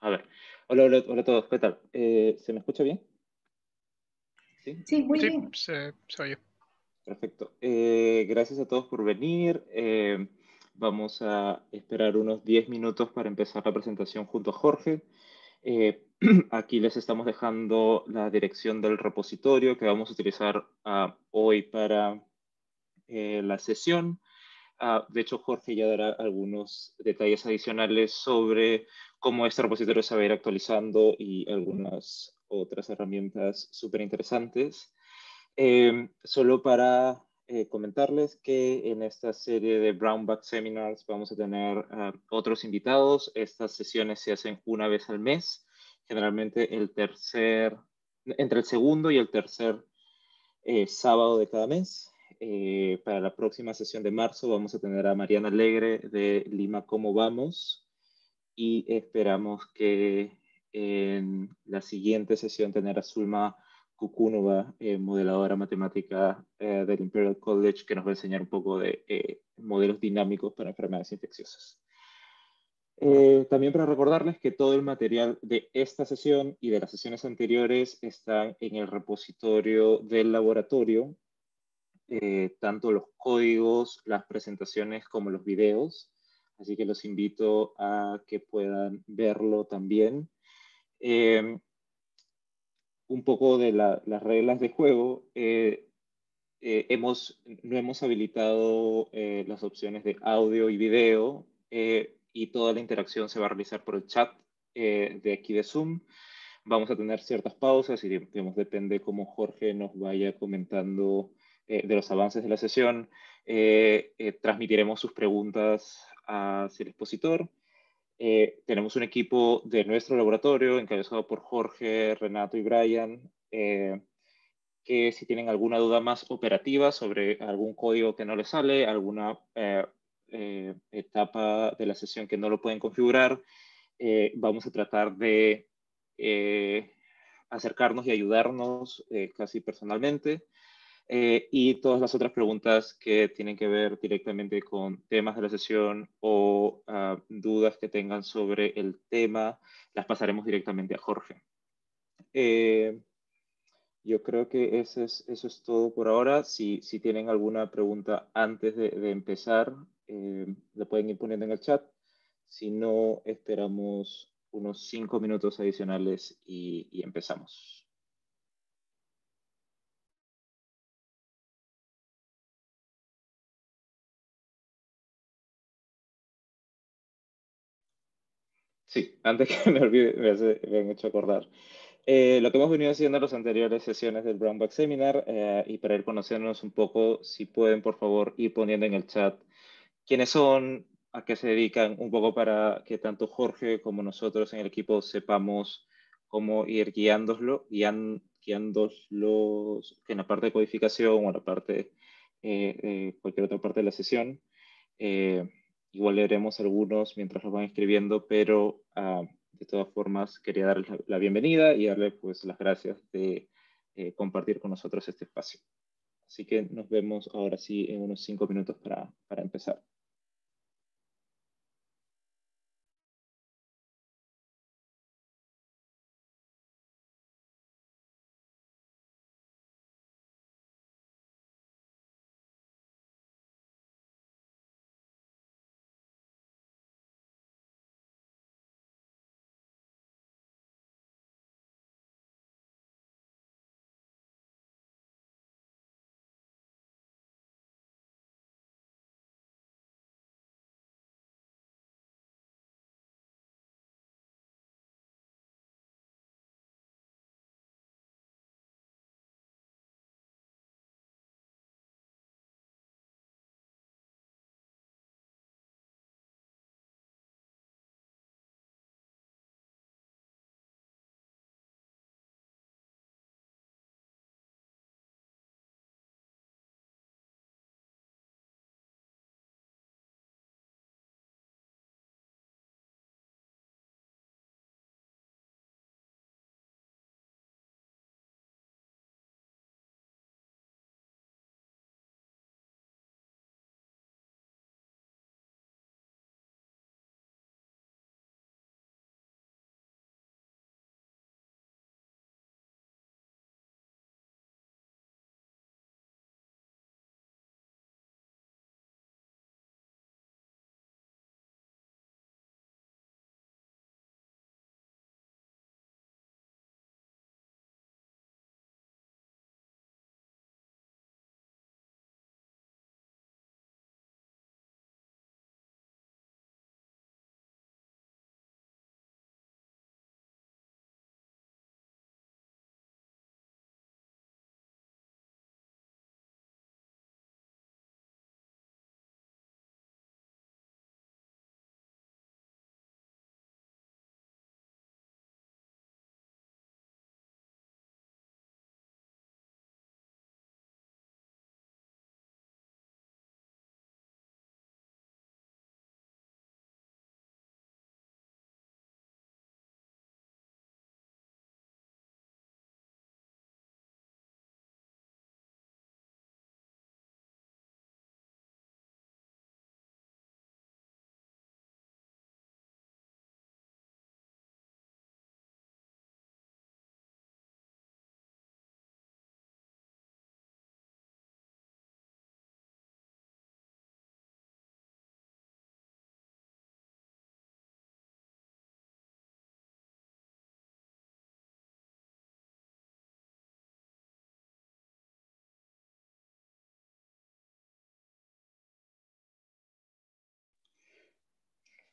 A ver. Hola, hola, hola a todos. ¿Qué tal? ¿Se me escucha bien? Sí. Sí, muy Ok, Sí, bien. se oye. perfecto. Gracias a todos por venir. Vamos a esperar unos 10 minutos para empezar la presentación junto a Jorge. Aquí les estamos dejando la dirección del repositorio que vamos a utilizar hoy para la sesión. De hecho, Jorge ya dará algunos detalles adicionales sobre cómo este repositorio se va a ir actualizando y algunas otras herramientas súper interesantes. Solo para comentarles que en esta serie de Brown Bag Seminars vamos a tener otros invitados. Estas sesiones se hacen una vez al mes, generalmente entre el segundo y el tercer sábado de cada mes. Para la próxima sesión de marzo vamos a tener a Mariana Alegre de Lima ¿Cómo vamos? Y esperamos que en la siguiente sesión tener a Zulma Kukunova, modeladora matemática del Imperial College, que nos va a enseñar un poco de modelos dinámicos para enfermedades infecciosas. También para recordarles que todo el material de esta sesión y de las sesiones anteriores están en el repositorio del laboratorio, tanto los códigos, las presentaciones como los videos. Así que los invito a que puedan verlo también. Eh, un poco de las reglas de juego. No hemos habilitado las opciones de audio y video y toda la interacción se va a realizar por el chat de aquí de Zoom. Vamos a tener ciertas pausas y digamos, depende cómo Jorge nos vaya comentando de los avances de la sesión. Transmitiremos sus preguntas hacia el expositor. Tenemos un equipo de nuestro laboratorio encabezado por Jorge, Renato y Brian, que si tienen alguna duda más operativa sobre algún código que no les sale, alguna etapa de la sesión que no lo pueden configurar, vamos a tratar de eh, acercarnos y ayudarnos casi personalmente. Y todas las otras preguntas que tienen que ver directamente con temas de la sesión o dudas que tengan sobre el tema, las pasaremos directamente a Jorge. Eh, yo creo que eso es todo por ahora. Si tienen alguna pregunta antes de empezar, la pueden ir poniendo en el chat. Si no, esperamos unos 5 minutos adicionales y empezamos. Sí, antes que me olvide, me han hecho acordar. Lo que hemos venido haciendo en las anteriores sesiones del Brown Bag Seminar y para ir conociéndonos un poco, si pueden, por favor, ir poniendo en el chat quiénes son, a qué se dedican, un poco para que tanto Jorge como nosotros en el equipo sepamos cómo ir guiándolos en la parte de codificación o en la parte, cualquier otra parte de la sesión. Eh, Igual leeremos algunos mientras los van escribiendo, pero de todas formas quería darles la bienvenida y darles pues las gracias de compartir con nosotros este espacio. Así que nos vemos ahora sí en unos 5 minutos para empezar.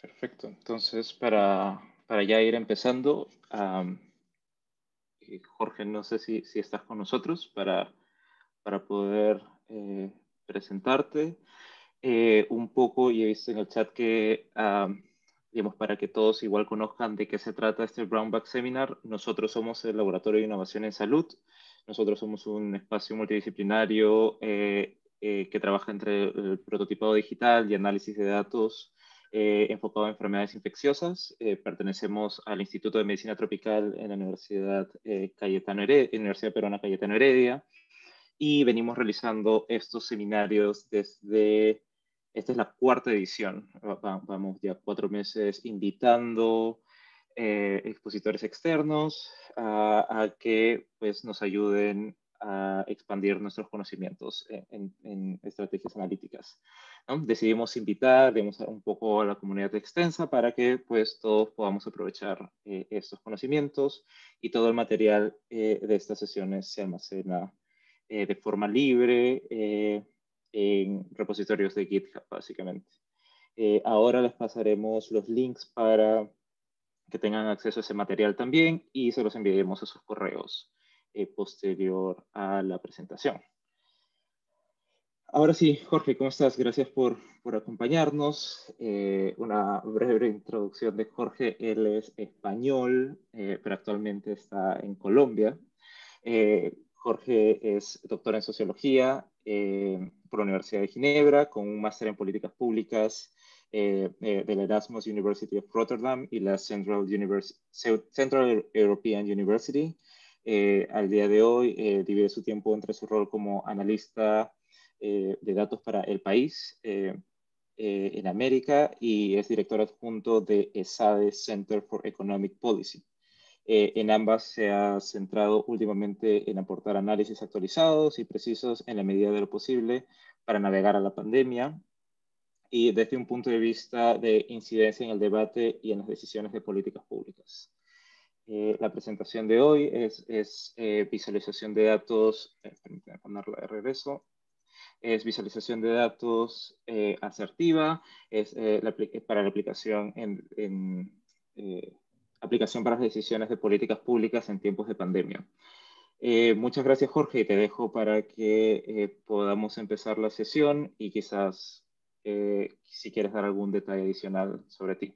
Perfecto. Entonces, para ya ir empezando, Jorge, no sé si estás con nosotros para poder presentarte un poco, y he visto en el chat que, digamos, para que todos igual conozcan de qué se trata este Brownback Seminar, nosotros somos el Laboratorio de Innovación en Salud. Nosotros somos un espacio multidisciplinario que trabaja entre el prototipado digital y análisis de datos enfocado a enfermedades infecciosas. Pertenecemos al Instituto de Medicina Tropical en la Universidad, Universidad Peruana Cayetano Heredia, y venimos realizando estos seminarios desde, esta es la cuarta edición, vamos ya 4 meses invitando expositores externos a que pues, nos ayuden a expandir nuestros conocimientos en estrategias analíticas, ¿no? Decidimos invitar, digamos, un poco a la comunidad extensa para que pues, todos podamos aprovechar estos conocimientos, y todo el material de estas sesiones se almacena de forma libre en repositorios de GitHub, básicamente. Ahora les pasaremos los links para que tengan acceso a ese material también, y se los enviaremos a sus correos posterior a la presentación. Ahora sí, Jorge, ¿cómo estás? Gracias por acompañarnos. Una breve introducción de Jorge. Él es español, pero actualmente está en Colombia. Jorge es doctor en sociología por la Universidad de Ginebra, con un máster en políticas públicas del Erasmus University of Rotterdam y la Central European University. Al día de hoy divide su tiempo entre su rol como analista de datos para El País en América, y es director adjunto de ESADE Center for Economic Policy. En ambas se ha centrado últimamente en aportar análisis actualizados y precisos en la medida de lo posible para navegar a la pandemia, y desde un punto de vista de incidencia en el debate y en las decisiones de políticas públicas. La presentación de hoy es visualización de datos, permítanme ponerla de regreso, es visualización de datos asertiva, es para la aplicación aplicación para las decisiones de políticas públicas en tiempos de pandemia. Muchas gracias, Jorge, y te dejo para que podamos empezar la sesión, y quizás si quieres dar algún detalle adicional sobre ti.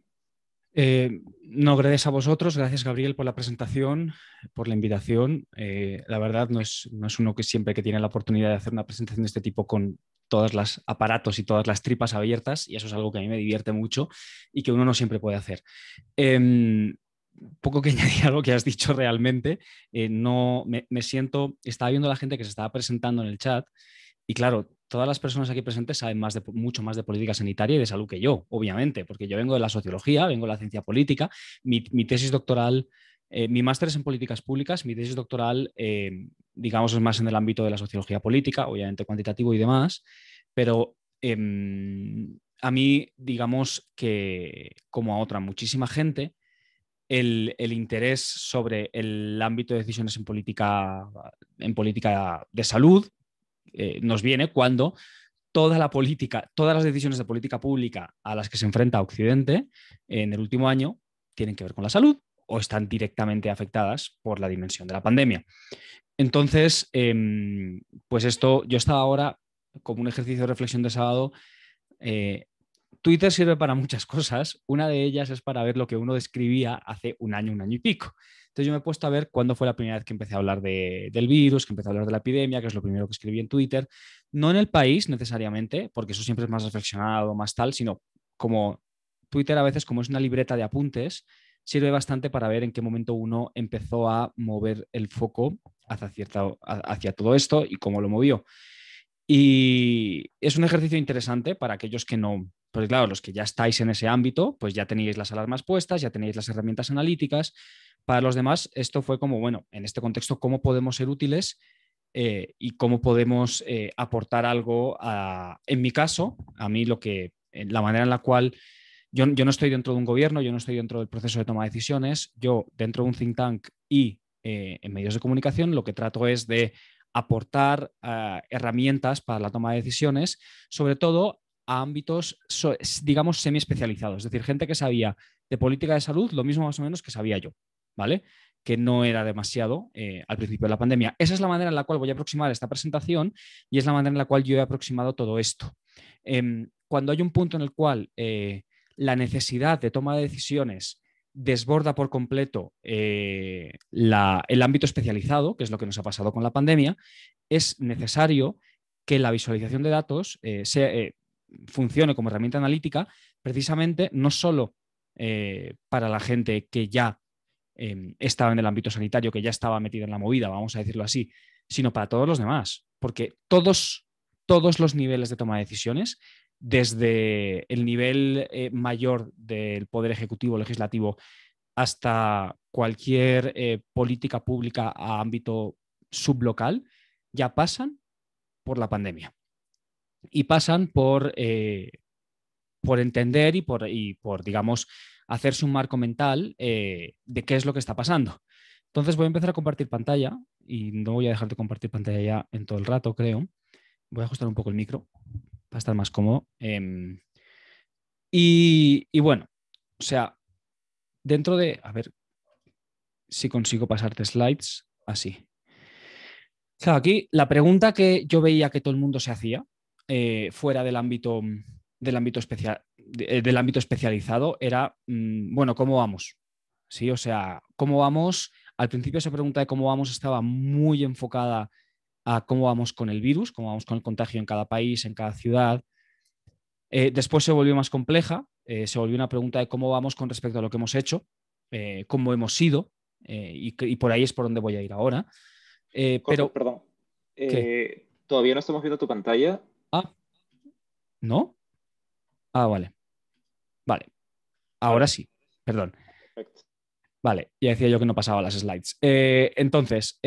No, gracias a vosotros, gracias Gabriel por la presentación, por la invitación. La verdad no es uno que siempre que tiene la oportunidad de hacer una presentación de este tipo con todos los aparatos y todas las tripas abiertas, y eso es algo que a mí me divierte mucho y que uno no siempre puede hacer. Poco que añadir a lo que has dicho realmente. No me siento, estaba viendo a la gente que se estaba presentando en el chat. Y claro, todas las personas aquí presentes saben mucho más de política sanitaria y de salud que yo, obviamente, porque yo vengo de la sociología, vengo de la ciencia política. Mi tesis doctoral, mi máster es en políticas públicas, mi tesis doctoral, digamos, es más en el ámbito de la sociología política, obviamente cuantitativo y demás, pero a mí, digamos que como a otra muchísima gente, el interés sobre el ámbito de decisiones en política de salud nos viene cuando toda la política, todas las decisiones de política pública a las que se enfrenta Occidente en el último año tienen que ver con la salud o están directamente afectadas por la dimensión de la pandemia. Entonces, pues esto, yo estaba ahora como un ejercicio de reflexión de sábado. Twitter sirve para muchas cosas. Una de ellas es para ver lo que uno escribía hace un año y pico. Entonces yo me he puesto a ver cuándo fue la primera vez que empecé a hablar del virus, que empecé a hablar de la epidemia, que es lo primero que escribí en Twitter. No en El País necesariamente, porque eso siempre es más reflexionado, más tal, sino como Twitter a veces, como es una libreta de apuntes, sirve bastante para ver en qué momento uno empezó a mover el foco hacia todo esto y cómo lo movió. Y es un ejercicio interesante para aquellos que no, porque claro, los que ya estáis en ese ámbito, pues ya tenéis las alarmas puestas, ya tenéis las herramientas analíticas. Para los demás, esto fue como, bueno, en este contexto, ¿cómo podemos ser útiles y cómo podemos aportar algo en mi caso, a mí la manera en la cual yo no estoy dentro de un gobierno, yo no estoy dentro del proceso de toma de decisiones, yo dentro de un think tank y en medios de comunicación lo que trato es de aportar herramientas para la toma de decisiones, sobre todo a ámbitos, digamos, semi-especializados. Es decir, gente que sabía de política de salud lo mismo más o menos que sabía yo, ¿vale? Que no era demasiado al principio de la pandemia. Esa es la manera en la cual voy a aproximar esta presentación y es la manera en la cual yo he aproximado todo esto. Cuando hay un punto en el cual la necesidad de toma de decisiones desborda por completo el ámbito especializado, que es lo que nos ha pasado con la pandemia, es necesario que la visualización de datos funcione como herramienta analítica, precisamente no solo para la gente que ya estaba en el ámbito sanitario, que ya estaba metida en la movida, vamos a decirlo así, sino para todos los demás, porque todos los niveles de toma de decisiones, desde el nivel mayor del Poder Ejecutivo, Legislativo, hasta cualquier política pública a ámbito sublocal, ya pasan por la pandemia. Y pasan por entender y por, digamos, hacerse un marco mental de qué es lo que está pasando. Entonces voy a empezar a compartir pantalla y no voy a dejar de compartir pantalla ya en todo el rato, creo. Voy a ajustar un poco el micro para estar más cómodo. Y bueno, o sea, dentro de... A ver si consigo pasarte slides así. Claro, aquí la pregunta que yo veía que todo el mundo se hacía fuera del ámbito del ámbito especializado era, bueno, ¿cómo vamos? Sí, o sea, ¿cómo vamos? Al principio esa pregunta de cómo vamos estaba muy enfocada a cómo vamos con el virus, cómo vamos con el contagio en cada país, en cada ciudad. Después se volvió más compleja, se volvió una pregunta de cómo vamos con respecto a lo que hemos hecho, cómo hemos sido, y por ahí es por donde voy a ir ahora. Jorge, Pero, perdón. ¿qué? Todavía no estamos viendo tu pantalla. Ah, ¿no? Ah, vale. Vale. Ahora Ahora, sí. Perdón. perfecto. Vale, ya decía yo que no pasaba las slides. Entonces,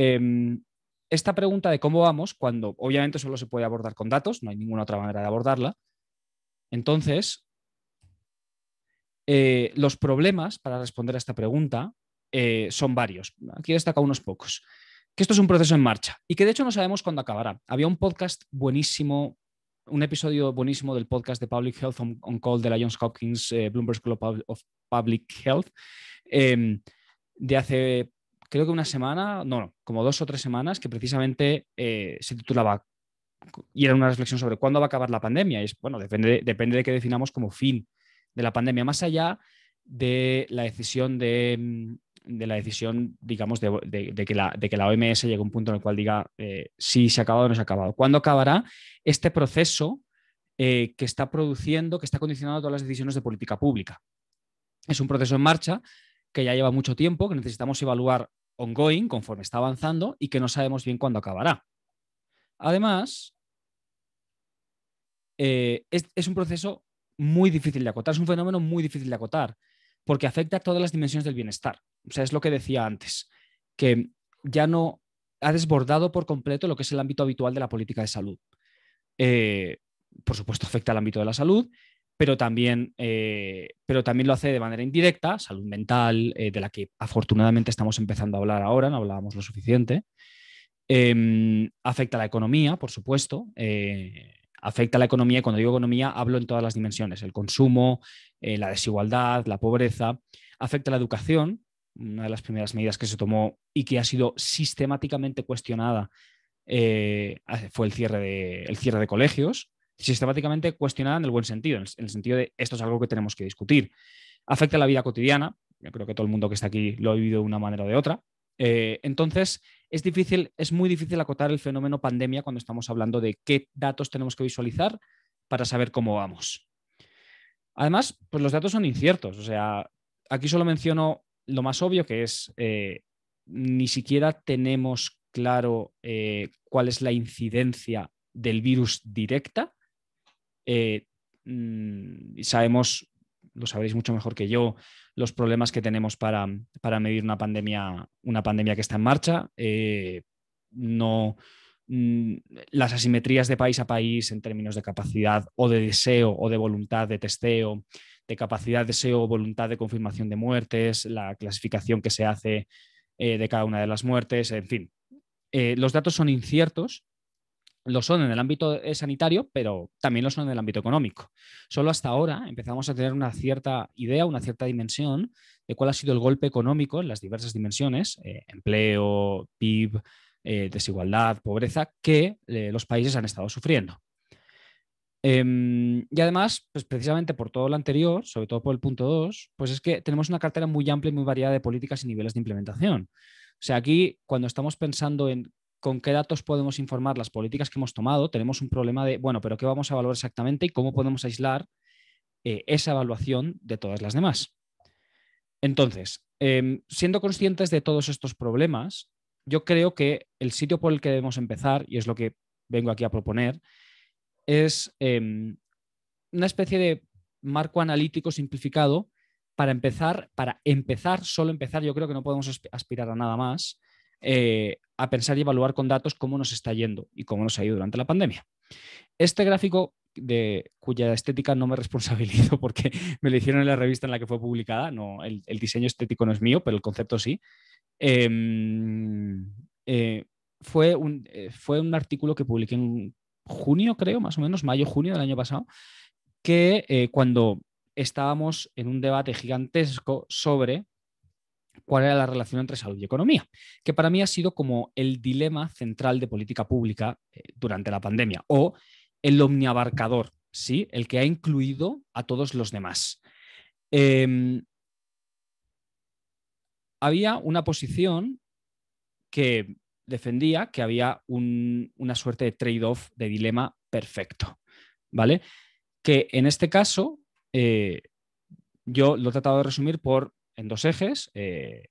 esta pregunta de cómo vamos, cuando obviamente solo se puede abordar con datos, no hay ninguna otra manera de abordarla. Entonces, los problemas para responder a esta pregunta son varios. Aquí destaca unos pocos. Que esto es un proceso en marcha y que de hecho no sabemos cuándo acabará. Había un podcast buenísimo, un episodio buenísimo del podcast de Public Health on Call de la Johns Hopkins Bloomberg School of Public Health de hace, creo que una semana, no, como 2 o 3 semanas, que precisamente se titulaba y era una reflexión sobre cuándo va a acabar la pandemia. Y es, bueno, depende de qué definamos como fin de la pandemia, más allá de la decisión digamos, de que la OMS llegue a un punto en el cual diga si se ha acabado o no se ha acabado. ¿Cuándo acabará este proceso que está produciendo, que está condicionando todas las decisiones de política pública? Es un proceso en marcha que ya lleva mucho tiempo, que necesitamos evaluar ongoing, conforme está avanzando, y que no sabemos bien cuándo acabará. Además, es un proceso muy difícil de acotar, es un fenómeno muy difícil de acotar, porque afecta a todas las dimensiones del bienestar. O sea, es lo que decía antes, que ya no ha desbordado por completo lo que es el ámbito habitual de la política de salud. Por supuesto, afecta al ámbito de la salud, pero también lo hace de manera indirecta, salud mental, de la que afortunadamente estamos empezando a hablar ahora, no hablábamos lo suficiente. Afecta a la economía, por supuesto. Afecta a la economía, y cuando digo economía hablo en todas las dimensiones, el consumo, la desigualdad, la pobreza. Afecta a la educación, una de las primeras medidas que se tomó y que ha sido sistemáticamente cuestionada fue el cierre de colegios, sistemáticamente cuestionada en el buen sentido, en el sentido de esto es algo que tenemos que discutir. Afecta a la vida cotidiana, yo creo que todo el mundo que está aquí lo ha vivido de una manera o de otra. Entonces, es muy difícil acotar el fenómeno pandemia cuando estamos hablando de qué datos tenemos que visualizar para saber cómo vamos. Además, pues los datos son inciertos. O sea, aquí solo menciono lo más obvio, que es ni siquiera tenemos claro cuál es la incidencia del virus directa. Sabemos, lo sabréis mucho mejor que yo, los problemas que tenemos para medir una pandemia que está en marcha. No, las asimetrías de país a país en términos de capacidad o de deseo o de voluntad de testeo, de capacidad, deseo o voluntad de confirmación de muertes, la clasificación que se hace de cada una de las muertes, en fin. Los datos son inciertos Lo son en el ámbito sanitario, pero también lo son en el ámbito económico. Solo hasta ahora empezamos a tener una cierta idea, una cierta dimensión de cuál ha sido el golpe económico en las diversas dimensiones, empleo, PIB, desigualdad, pobreza, que los países han estado sufriendo. Y además, pues precisamente por todo lo anterior, sobre todo por el punto 2, pues es que tenemos una cartera muy amplia y muy variada de políticas y niveles de implementación. O sea, aquí cuando estamos pensando en con qué datos podemos informar las políticas que hemos tomado, tenemos un problema de, bueno, pero ¿qué vamos a evaluar exactamente y cómo podemos aislar esa evaluación de todas las demás? Entonces, siendo conscientes de todos estos problemas, yo creo que el sitio por el que debemos empezar, y es lo que vengo aquí a proponer, es una especie de marco analítico simplificado para empezar, solo empezar, yo creo que no podemos aspirar a nada más, a pensar y evaluar con datos cómo nos está yendo y cómo nos ha ido durante la pandemia. Este gráfico, cuya estética no me responsabilizo porque me lo hicieron en la revista en la que fue publicada, no, el diseño estético no es mío, pero el concepto sí. Eh, eh, fue un artículo que publiqué en junio, creo, más o menos, mayo-junio del año pasado, que cuando estábamos en un debate gigantesco sobre cuál era la relación entre salud y economía, que para mí ha sido como el dilema central de política pública durante la pandemia, o el omniabarcador, ¿sí? El que ha incluido a todos los demás. Había una posición que defendía que había una suerte de trade-off, de dilema perfecto, ¿vale? Que en este caso yo lo he tratado de resumir en dos ejes.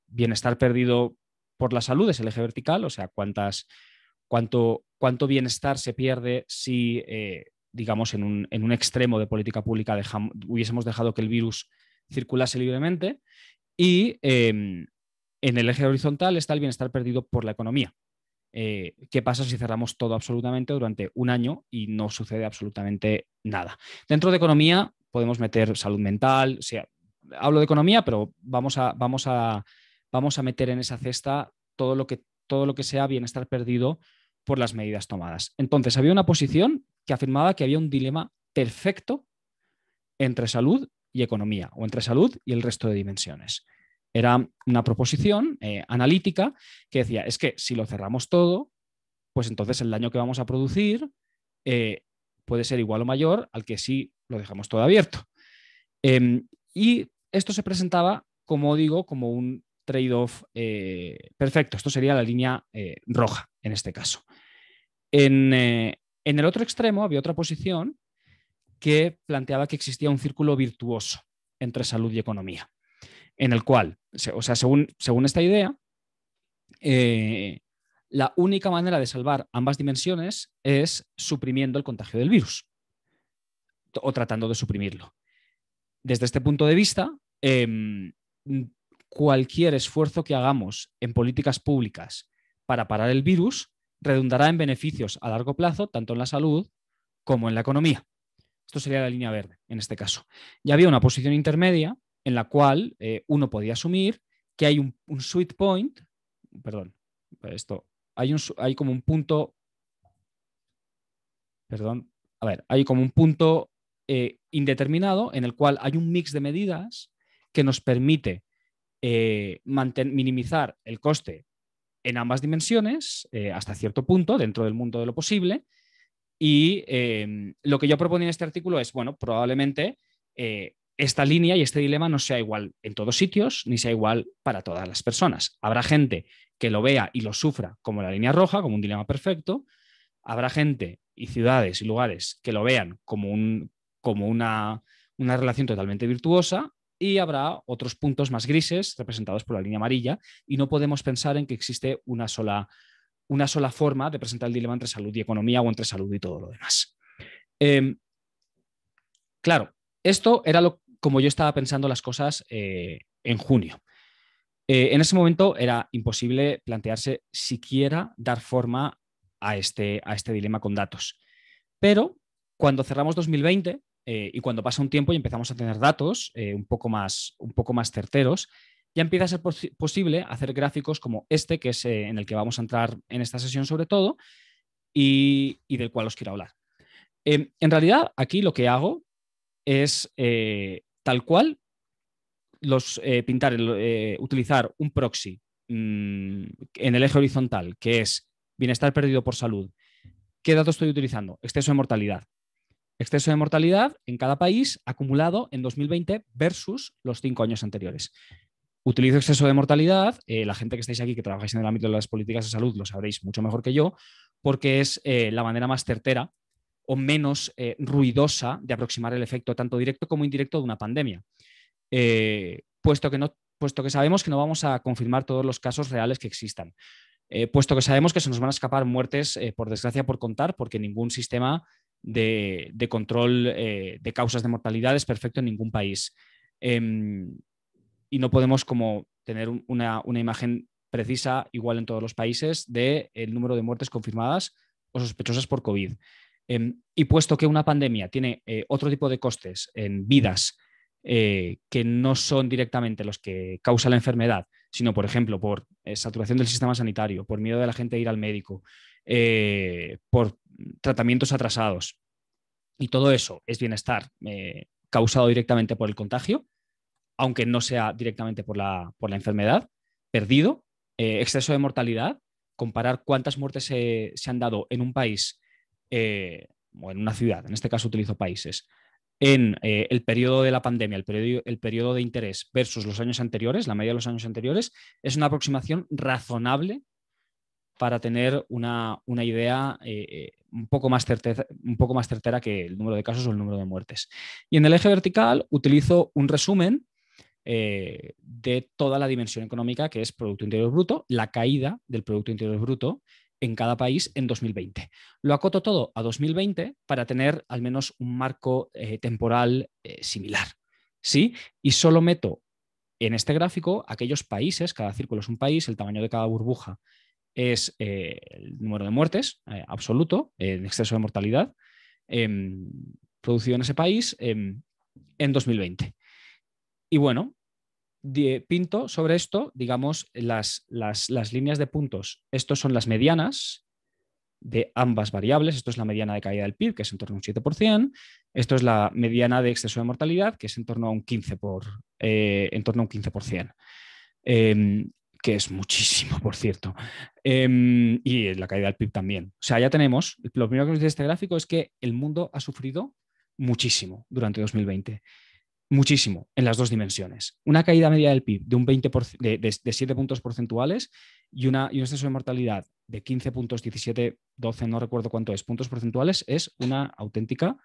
Bienestar perdido por la salud es el eje vertical, o sea, cuánto bienestar se pierde si, digamos, en un extremo de política pública hubiésemos dejado que el virus circulase libremente. Y en el eje horizontal está el bienestar perdido por la economía. ¿Qué pasa si cerramos todo absolutamente durante un año y no sucede absolutamente nada? Dentro de economía podemos meter salud mental, o sea, hablo de economía, pero vamos a meter en esa cesta todo lo que sea bienestar perdido por las medidas tomadas. Entonces, había una posición que afirmaba que había un dilema perfecto entre salud y economía, o entre salud y el resto de dimensiones. Era una proposición analítica que decía, es que si lo cerramos todo, pues entonces el daño que vamos a producir puede ser igual o mayor al que si lo dejamos todo abierto. Y esto se presentaba, como digo, como un trade-off perfecto. Esto sería la línea roja en este caso. En el otro extremo había otra posición que planteaba que existía un círculo virtuoso entre salud y economía, en el cual, o sea, según esta idea, la única manera de salvar ambas dimensiones es suprimiendo el contagio del virus o tratando de suprimirlo. Desde este punto de vista, cualquier esfuerzo que hagamos en políticas públicas para parar el virus redundará en beneficios a largo plazo, tanto en la salud como en la economía. Esto sería la línea verde en este caso. Ya había una posición intermedia en la cual uno podía asumir que hay un sweet point, perdón, hay como un punto, perdón, a ver, hay como un punto indeterminado en el cual hay un mix de medidas que nos permite minimizar el coste en ambas dimensiones hasta cierto punto dentro del mundo de lo posible. Y lo que yo proponía en este artículo es, bueno, probablemente esta línea y este dilema no sea igual en todos sitios, ni sea igual para todas las personas. Habrá gente que lo vea y lo sufra como la línea roja, como un dilema perfecto. Habrá gente y ciudades y lugares que lo vean como una relación totalmente virtuosa, y habrá otros puntos más grises representados por la línea amarilla, y no podemos pensar en que existe una sola forma de presentar el dilema entre salud y economía o entre salud y todo lo demás. Claro, esto era como yo estaba pensando las cosas en junio. En ese momento era imposible plantearse siquiera dar forma a este dilema con datos. Pero cuando cerramos 2020 y cuando pasa un tiempo y empezamos a tener datos un poco más certeros, ya empieza a ser posible hacer gráficos como este, que es en el que vamos a entrar en esta sesión sobre todo, y del cual os quiero hablar. En realidad, aquí lo que hago es tal cual utilizar un proxy en el eje horizontal, que es bienestar perdido por salud. ¿Qué datos estoy utilizando? Exceso de mortalidad. Exceso de mortalidad en cada país acumulado en 2020 versus los 5 años anteriores. Utilizo exceso de mortalidad, la gente que estáis aquí, que trabajáis en el ámbito de las políticas de salud, lo sabréis mucho mejor que yo, porque es la manera más certera o menos ruidosa de aproximar el efecto tanto directo como indirecto de una pandemia. Puesto que sabemos que no vamos a confirmar todos los casos reales que existan. Puesto que sabemos que se nos van a escapar muertes, por desgracia, por contar, porque ningún sistema de control de causas de mortalidad es perfecto en ningún país. Y no podemos como tener una imagen precisa, igual en todos los países, del número de muertes confirmadas o sospechosas por COVID. Y puesto que una pandemia tiene otro tipo de costes en vidas que no son directamente los que causa la enfermedad, sino, por ejemplo, por saturación del sistema sanitario, por miedo de la gente a ir al médico, por tratamientos atrasados. Y todo eso es bienestar causado directamente por el contagio, aunque no sea directamente por la enfermedad, perdido, exceso de mortalidad, comparar cuántas muertes se han dado en un país o en una ciudad, en este caso utilizo países, en el periodo de la pandemia, el periodo de interés versus los años anteriores, la media de los años anteriores, es una aproximación razonable para tener una idea un poco más certera que el número de casos o el número de muertes. Y en el eje vertical utilizo un resumen de toda la dimensión económica que es Producto Interior Bruto, la caída del Producto Interior Bruto en cada país en 2020. Lo acoto todo a 2020 para tener al menos un marco temporal similar. ¿Sí? Y solo meto en este gráfico aquellos países, cada círculo es un país, el tamaño de cada burbuja es el número de muertes absoluto, en exceso de mortalidad, producido en ese país en 2020. Y bueno, pinto sobre esto, digamos, las líneas de puntos. Estos son las medianas de ambas variables. Esto es la mediana de caída del PIB, que es en torno a un 7%. Esto es la mediana de exceso de mortalidad, que es en torno a un 15%. Que es muchísimo, por cierto. Y la caída del PIB también. O sea, ya tenemos, lo primero que nos dice este gráfico es que el mundo ha sufrido muchísimo durante 2020. Muchísimo en las dos dimensiones. Una caída media del PIB de un 20%, de 7 puntos porcentuales y un exceso de mortalidad de 15 puntos, 17, 12, no recuerdo cuánto es, puntos porcentuales, es una auténtica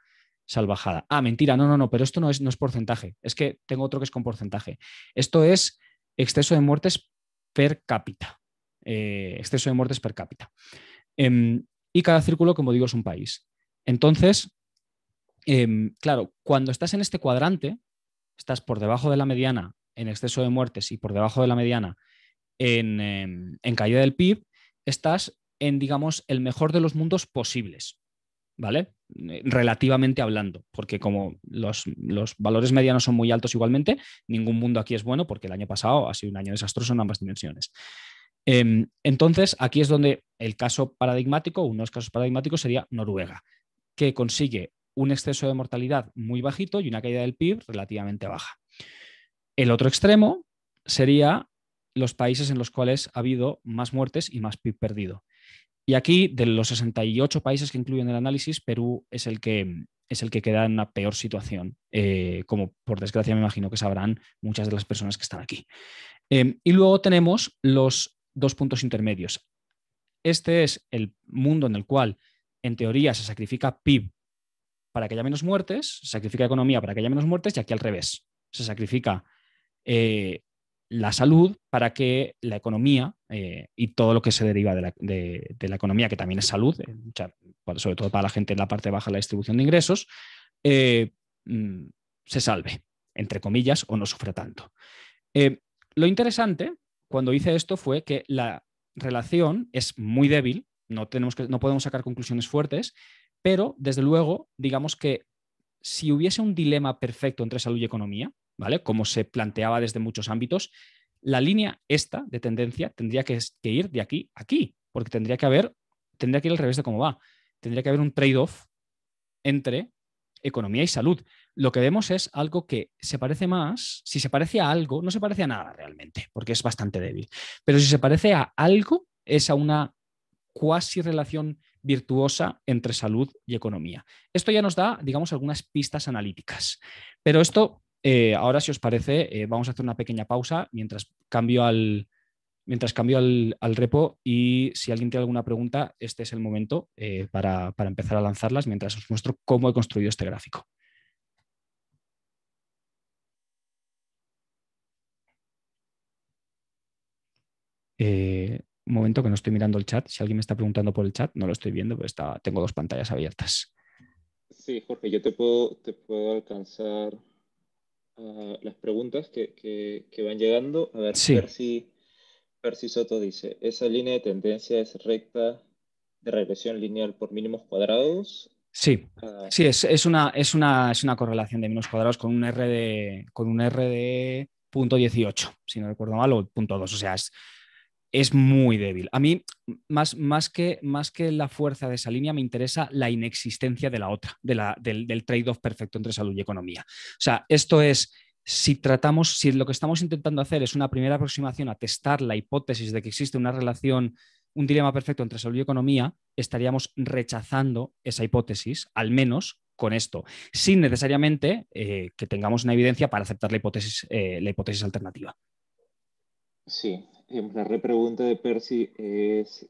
salvajada. Ah, mentira, no, pero esto no es porcentaje. Es que tengo otro que es con porcentaje. Esto es exceso de muertes per cápita. Exceso de muertes per cápita. Y cada círculo, como digo, es un país. Entonces, claro, cuando estás en este cuadrante, estás por debajo de la mediana en exceso de muertes y por debajo de la mediana en caída del PIB, estás en, digamos, el mejor de los mundos posibles, ¿vale? Relativamente hablando, porque como los valores medianos son muy altos igualmente, ningún mundo aquí es bueno porque el año pasado ha sido un año desastroso en ambas dimensiones. Entonces, aquí es donde el caso paradigmático, uno de los casos paradigmáticos sería Noruega, que consigue un exceso de mortalidad muy bajito y una caída del PIB relativamente baja. El otro extremo sería los países en los cuales ha habido más muertes y más PIB perdido. Y aquí, de los 68 países que incluyen el análisis, Perú es el que queda en una peor situación, como por desgracia me imagino que sabrán muchas de las personas que están aquí. Y luego tenemos los dos puntos intermedios. Este es el mundo en el cual, en teoría, se sacrifica PIB para que haya menos muertes, se sacrifica economía para que haya menos muertes, y aquí al revés. Se sacrifica la salud para que la economía y todo lo que se deriva de la economía, que también es salud, sobre todo para la gente en la parte baja de la distribución de ingresos, se salve, entre comillas, o no sufra tanto. Lo interesante cuando hice esto fue que la relación es muy débil, no podemos sacar conclusiones fuertes, pero desde luego, digamos que si hubiese un dilema perfecto entre salud y economía, ¿vale? Como se planteaba desde muchos ámbitos, la línea esta de tendencia tendría que ir de aquí a aquí, porque tendría que haber tendría que ir al revés de cómo va. Tendría que haber un trade-off entre economía y salud. Lo que vemos es algo que se parece más, si se parece a algo, no se parece a nada realmente, porque es bastante débil, pero si se parece a algo, es a una cuasi relación virtuosa entre salud y economía. Esto ya nos da, digamos, algunas pistas analíticas, pero esto, ahora si os parece, vamos a hacer una pequeña pausa mientras cambio al repo, y si alguien tiene alguna pregunta, este es el momento para empezar a lanzarlas mientras os muestro cómo he construido este gráfico. Un momento que no estoy mirando el chat. Si alguien me está preguntando por el chat, no lo estoy viendo, pero tengo dos pantallas abiertas. Sí, Jorge, yo te puedo alcanzar las preguntas que van llegando. A ver, Sí, Percy Soto dice, ¿esa línea de tendencia es recta de regresión lineal por mínimos cuadrados? sí. Ah, Sí, es una correlación de menos cuadrados con un R de punto 18, si no recuerdo mal, o punto 2. O sea, es muy débil. A mí, más que la fuerza de esa línea, me interesa la inexistencia de la otra, del trade-off perfecto entre salud y economía. O sea, esto es, si lo que estamos intentando hacer es una primera aproximación a testar la hipótesis de que existe una relación, un dilema perfecto entre salud y economía, estaríamos rechazando esa hipótesis, al menos con esto, sin necesariamente que tengamos una evidencia para aceptar la hipótesis alternativa. sí, la repregunta de Percy es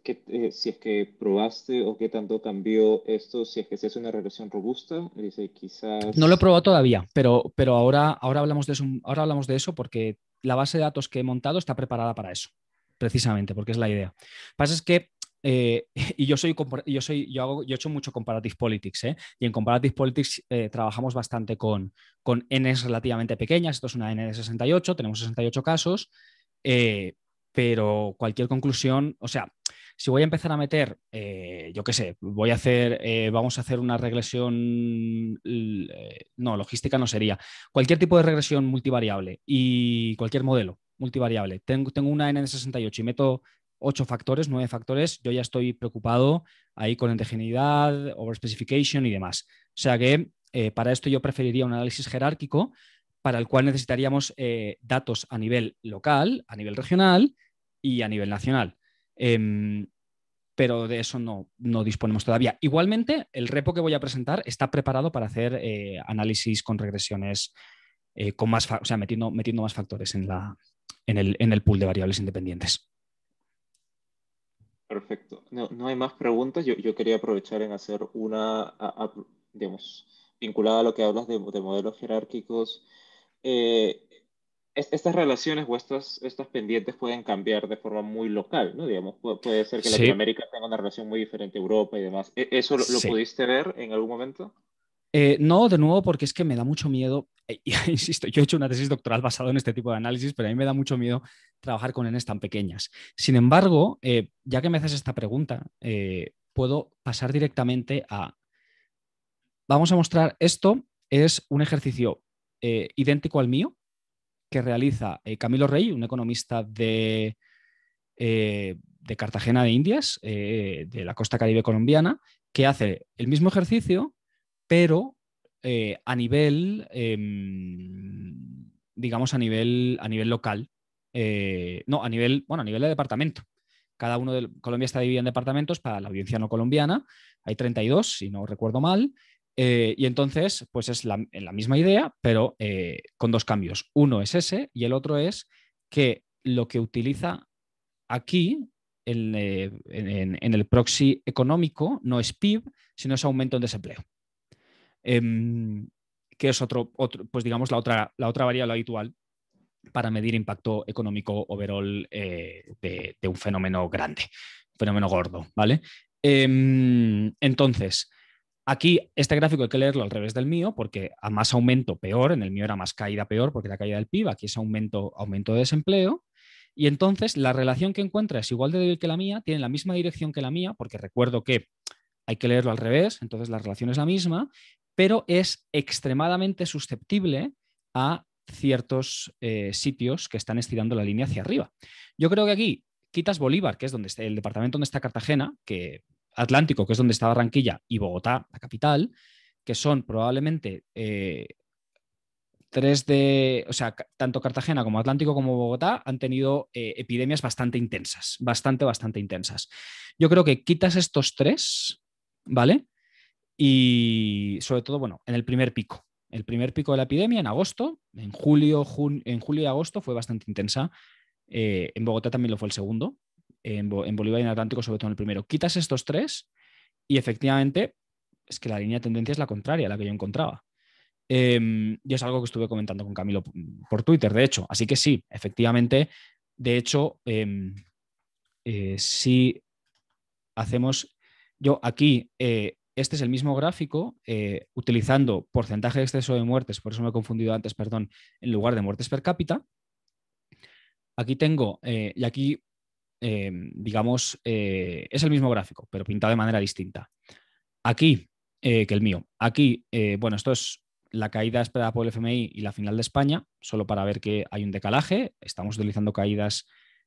si es que probaste o qué tanto cambió esto, si es que se hace una regresión robusta. Dice, No lo he quizás, probado todavía, pero ahora hablamos de eso porque la base de datos que he montado está preparada para eso, precisamente, porque es la idea. Lo que pasa es que, y yo he hecho mucho comparative politics, ¿eh? Y en comparative politics trabajamos bastante con Ns relativamente pequeñas. Esto es una N de 68, tenemos 68 casos, eh, pero cualquier conclusión, o sea, si voy a empezar a meter, yo qué sé, vamos a hacer una regresión, no, logística no sería, cualquier tipo de regresión multivariable y cualquier modelo multivariable. Tengo una N de 68 y meto 8 factores, 9 factores, yo ya estoy preocupado ahí con endogeneidad, overspecification y demás. O sea que para esto yo preferiría un análisis jerárquico para el cual necesitaríamos datos a nivel local, a nivel regional y a nivel nacional. Eh, pero de eso no disponemos todavía. Igualmente, el repo que voy a presentar está preparado para hacer análisis con regresiones, o sea, metiendo más factores en el pool de variables independientes. perfecto. No, no hay más preguntas. Yo quería aprovechar en hacer digamos, vinculada a lo que hablas de modelos jerárquicos. Eh, estas relaciones o estas pendientes pueden cambiar de forma muy local, ¿no? Digamos, puede ser que Sí, Latinoamérica tenga una relación muy diferente a Europa y demás. ¿Eso lo sí. pudiste ver en algún momento? No, de nuevo, porque es que me da mucho miedo, insisto, yo he hecho una tesis doctoral basada en este tipo de análisis, pero a mí me da mucho miedo trabajar con Ns tan pequeñas. Sin embargo, ya que me haces esta pregunta, puedo pasar directamente a, vamos a mostrar, esto es un ejercicio idéntico al mío que realiza Camilo Rey, un economista de Cartagena de Indias, de la costa caribe colombiana, que hace el mismo ejercicio pero a nivel, digamos, a nivel local. No, a nivel de departamento. Cada uno de Colombia está dividido en departamentos para la audiencia no colombiana. Hay 32, si no recuerdo mal. Y entonces, pues es la misma idea, pero con dos cambios. Uno es ese y el otro es que lo que utiliza aquí en el proxy económico no es PIB, sino es aumento en desempleo. Que es pues digamos, la otra variable habitual para medir impacto económico overall de un fenómeno grande, un fenómeno gordo, ¿vale? Entonces, aquí este gráfico hay que leerlo al revés del mío, porque a más aumento peor, en el mío era más caída peor, porque la caída del PIB, aquí es aumento de desempleo. Y entonces la relación que encuentra es igual de débil que la mía, tiene la misma dirección que la mía, porque recuerdo que hay que leerlo al revés, entonces la relación es la misma, pero es extremadamente susceptible a ciertos sitios que están estirando la línea hacia arriba. Yo creo que aquí quitas Bolívar, que es el departamento donde está Cartagena, que Atlántico, que es donde está Barranquilla, y Bogotá, la capital, que son probablemente o sea, tanto Cartagena como Atlántico como Bogotá han tenido epidemias bastante intensas, bastante intensas. Yo creo que quitas estos tres, ¿vale? Y sobre todo, bueno, en el primer pico. El primer pico de la epidemia en agosto, en julio y agosto fue bastante intensa. En Bogotá también lo fue el segundo. En Bolívar y en Atlántico, sobre todo en el primero. Quitas estos tres y efectivamente es que la línea de tendencia es la contraria a la que yo encontraba. Y es algo que estuve comentando con Camilo por Twitter, de hecho. Así que sí, efectivamente, de hecho, si hacemos, yo aquí, este es el mismo gráfico, utilizando porcentaje de exceso de muertes, por eso me he confundido antes, perdón, en lugar de muertes per cápita. Aquí tengo, y aquí, digamos, es el mismo gráfico, pero pintado de manera distinta. Aquí, que el mío. Aquí, bueno, esto es la caída esperada por el FMI y la final de España, solo para ver que hay un decalaje. Estamos utilizando caídas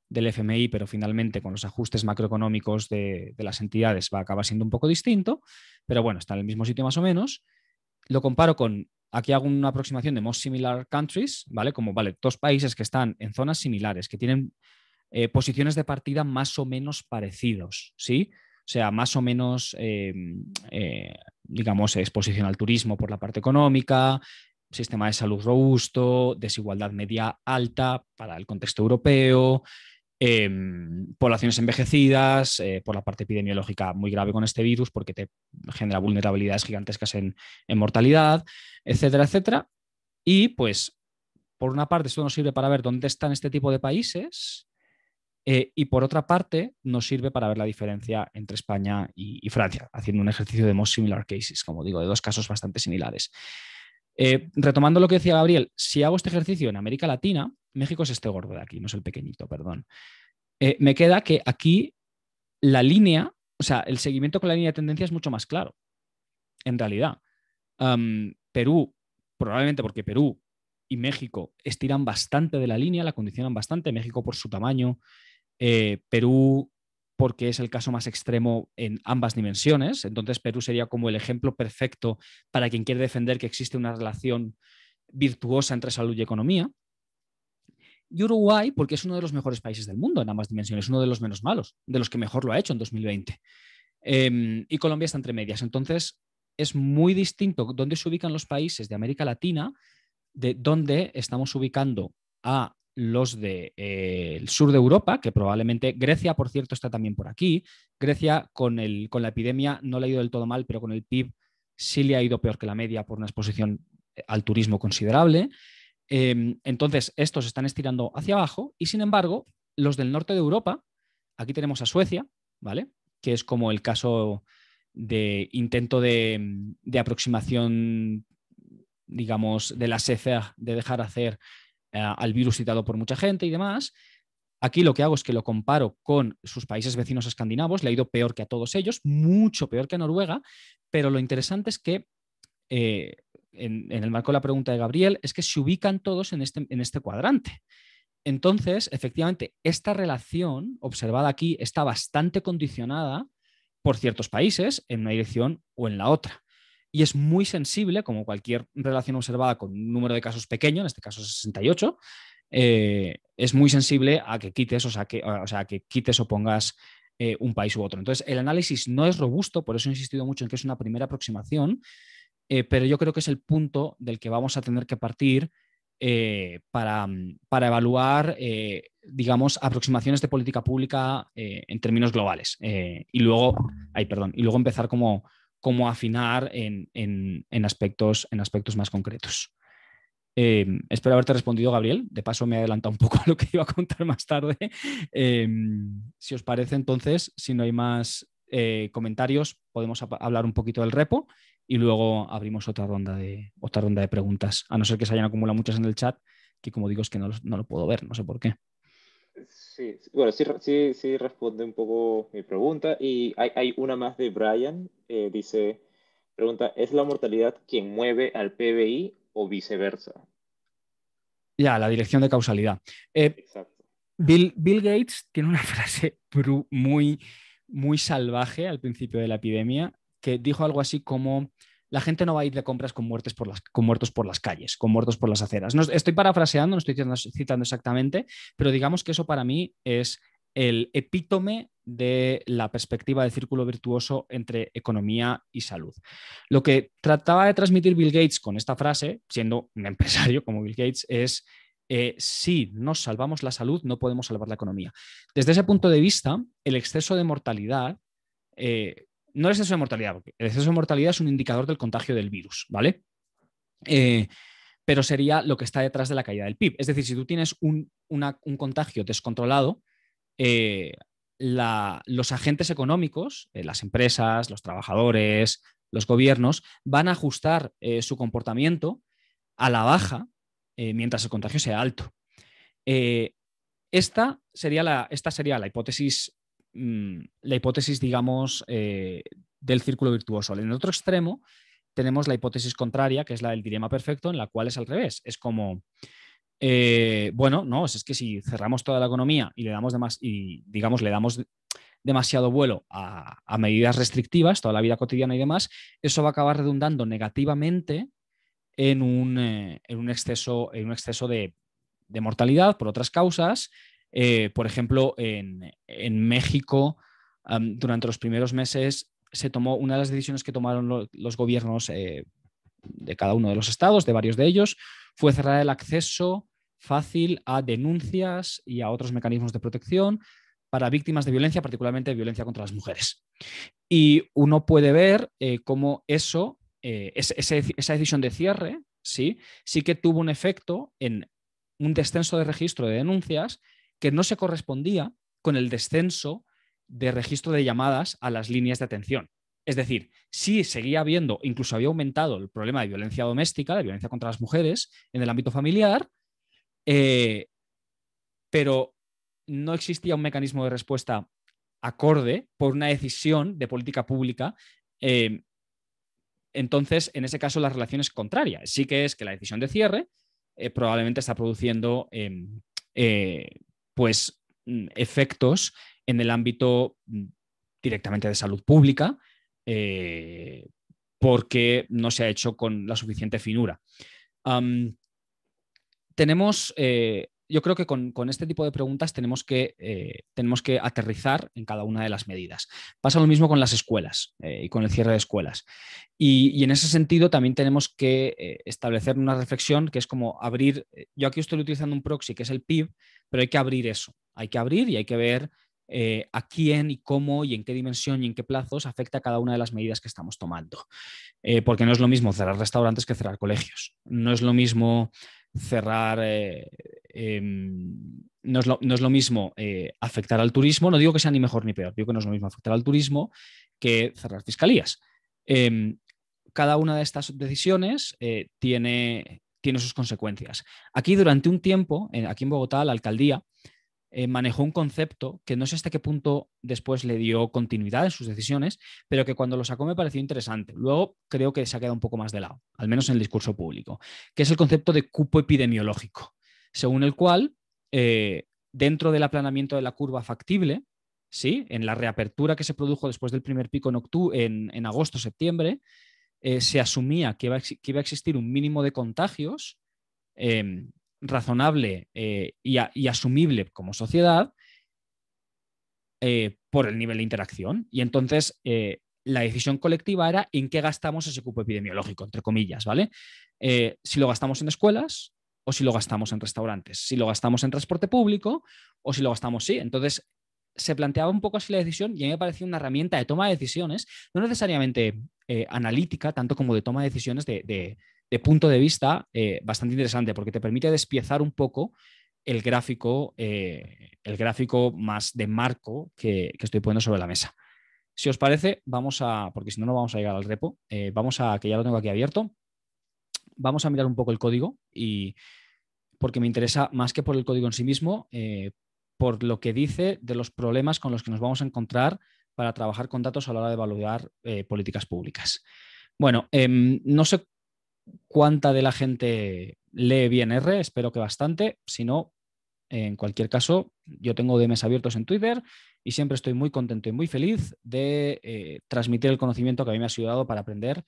del FMI, pero finalmente con los ajustes macroeconómicos de las entidades va a acabar siendo un poco distinto, pero bueno, está en el mismo sitio más o menos. Lo comparo con, aquí hago una aproximación de most similar countries, ¿vale? Como, vale, dos países que están en zonas similares, que tienen posiciones de partida más o menos parecidos, ¿sí? O sea, más o menos, digamos, exposición al turismo por la parte económica, sistema de salud robusto, desigualdad media alta para el contexto europeo, poblaciones envejecidas, por la parte epidemiológica muy grave con este virus porque te genera vulnerabilidades gigantescas en mortalidad, etcétera, etcétera. Y pues, por una parte, esto nos sirve para ver dónde están este tipo de países. Y por otra parte, nos sirve para ver la diferencia entre España y Francia, haciendo un ejercicio de most similar cases, como digo, de dos casos bastante similares. Retomando lo que decía Gabriel, si hago este ejercicio en América Latina, México es este gordo de aquí, no es el pequeñito, perdón. Me queda que aquí la línea, o sea, el seguimiento con la línea de tendencia es mucho más claro, en realidad. Perú, probablemente porque Perú y México estiran bastante de la línea, la condicionan bastante, México por su tamaño, Perú porque es el caso más extremo en ambas dimensiones. Entonces, Perú sería como el ejemplo perfecto para quien quiere defender que existe una relación virtuosa entre salud y economía. Y Uruguay, porque es uno de los mejores países del mundo en ambas dimensiones, uno de los menos malos, de los que mejor lo ha hecho en 2020. Y Colombia está entre medias. Entonces, es muy distinto dónde se ubican los países de América Latina, de dónde estamos ubicando a los del sur de Europa, que probablemente Grecia, por cierto, está también por aquí. Grecia con la epidemia no le ha ido del todo mal, pero con el PIB sí le ha ido peor que la media por una exposición al turismo considerable. Entonces, estos están estirando hacia abajo y, sin embargo, los del norte de Europa, aquí tenemos a Suecia, ¿vale? Que es como el caso de intento de aproximación, digamos, de la CFA, de dejar hacer al virus citado por mucha gente y demás. Aquí lo que hago es que lo comparo con sus países vecinos escandinavos, le ha ido peor que a todos ellos, mucho peor que a Noruega, pero lo interesante es que en el marco de la pregunta de Gabriel, es que se ubican todos en este cuadrante. Entonces, efectivamente, esta relación observada aquí está bastante condicionada por ciertos países en una dirección o en la otra. Y es muy sensible, como cualquier relación observada con un número de casos pequeño, en este caso 68, es muy sensible a que quites, que quites o pongas un país u otro. Entonces, el análisis no es robusto, por eso he insistido mucho en que es una primera aproximación, pero yo creo que es el punto del que vamos a tener que partir para evaluar, digamos, aproximaciones de política pública en términos globales. Y luego empezar como afinar en aspectos más concretos. Espero haberte respondido, Gabriel. De paso, me he adelantado un poco a lo que iba a contar más tarde. Si os parece, entonces, si no hay más comentarios, podemos hablar un poquito del repo y luego abrimos otra ronda de preguntas, a no ser que se hayan acumulado muchas en el chat, que como digo es que no lo puedo ver, no sé por qué. Sí, bueno, sí responde un poco mi pregunta. Y hay una más de Brian. Pregunta, ¿es la mortalidad quien mueve al PBI o viceversa? Ya, la dirección de causalidad. Eh, Exacto. Bill Gates tiene una frase muy, muy salvaje al principio de la epidemia, que dijo algo así como: la gente no va a ir de compras con muertos por las calles, con muertos por las aceras. No, estoy parafraseando, no estoy citando exactamente, pero digamos que eso para mí es el epítome de la perspectiva de círculo virtuoso entre economía y salud. Lo que trataba de transmitir Bill Gates con esta frase, siendo un empresario como Bill Gates, es: si nos salvamos la salud, no podemos salvar la economía. Desde ese punto de vista, el exceso de mortalidad, no el exceso de mortalidad, porque el exceso de mortalidad es un indicador del contagio del virus, ¿vale? Pero sería lo que está detrás de la caída del PIB. Es decir, si tú tienes un contagio descontrolado, los agentes económicos, las empresas, los trabajadores, los gobiernos, van a ajustar su comportamiento a la baja mientras el contagio sea alto. Esta sería la hipótesis, digamos, del círculo virtuoso. En el otro extremo tenemos la hipótesis contraria, que es la del dilema perfecto, en la cual es al revés. Es como, bueno, no, es que si cerramos toda la economía y le damos le damos demasiado vuelo a medidas restrictivas, toda la vida cotidiana y demás, eso va a acabar redundando negativamente en un exceso de mortalidad por otras causas. Por ejemplo, en México, durante los primeros meses se tomó una de las decisiones que tomaron los gobiernos de cada uno de los estados, de varios de ellos, fue cerrar el acceso fácil a denuncias y a otros mecanismos de protección para víctimas de violencia, particularmente de violencia contra las mujeres. Y uno puede ver cómo esa decisión de cierre, sí que tuvo un efecto en un descenso de registro de denuncias que no se correspondía con el descenso de registro de llamadas a las líneas de atención. Es decir, sí seguía habiendo, incluso había aumentado el problema de violencia doméstica, de violencia contra las mujeres en el ámbito familiar, pero no existía un mecanismo de respuesta acorde por una decisión de política pública. Entonces, en ese caso, la relación es contraria. Sí que es que la decisión de cierre probablemente está produciendo pues, efectos en el ámbito directamente de salud pública, porque no se ha hecho con la suficiente finura. Tenemos, yo creo que con este tipo de preguntas tenemos que aterrizar en cada una de las medidas. Pasa lo mismo con las escuelas y con el cierre de escuelas. Y en ese sentido también tenemos que establecer una reflexión que es como abrir, yo aquí estoy utilizando un proxy que es el PIB, pero hay que abrir eso, hay que abrir y hay que ver a quién y cómo y en qué dimensión y en qué plazos afecta cada una de las medidas que estamos tomando. Porque no es lo mismo cerrar restaurantes que cerrar colegios. No es lo mismo cerrar, no es lo mismo afectar al turismo. No digo que sea ni mejor ni peor, digo que no es lo mismo afectar al turismo que cerrar fiscalías. Cada una de estas decisiones tiene sus consecuencias. Aquí durante un tiempo, aquí en Bogotá, la alcaldía manejó un concepto que no sé hasta qué punto después le dio continuidad en sus decisiones, pero que cuando lo sacó me pareció interesante. Luego creo que se ha quedado un poco más de lado, al menos en el discurso público, que es el concepto de cupo epidemiológico, según el cual, dentro del aplanamiento de la curva factible, ¿sí? En la reapertura que se produjo después del primer pico en agosto-septiembre, se asumía que iba a existir un mínimo de contagios razonable y asumible como sociedad por el nivel de interacción. Y entonces la decisión colectiva era en qué gastamos ese cupo epidemiológico, entre comillas, ¿vale? Si lo gastamos en escuelas o si lo gastamos en restaurantes, si lo gastamos en transporte público o si lo gastamos, sí. Entonces se planteaba un poco así la decisión y a mí me parecía una herramienta de toma de decisiones, no necesariamente analítica, tanto como de toma de decisiones de punto de vista bastante interesante, porque te permite despiezar un poco el gráfico más de marco que estoy poniendo sobre la mesa. Si os parece, porque si no, no vamos a llegar al repo, que ya lo tengo aquí abierto, vamos a mirar un poco el código porque me interesa más que por el código en sí mismo, por lo que dice de los problemas con los que nos vamos a encontrar para trabajar con datos a la hora de evaluar políticas públicas. Bueno, no sé cuánta de la gente lee bien R, espero que bastante, si no, En cualquier caso, yo tengo DMs abiertos en Twitter y siempre estoy muy contento y muy feliz de transmitir el conocimiento que a mí me ha ayudado para aprender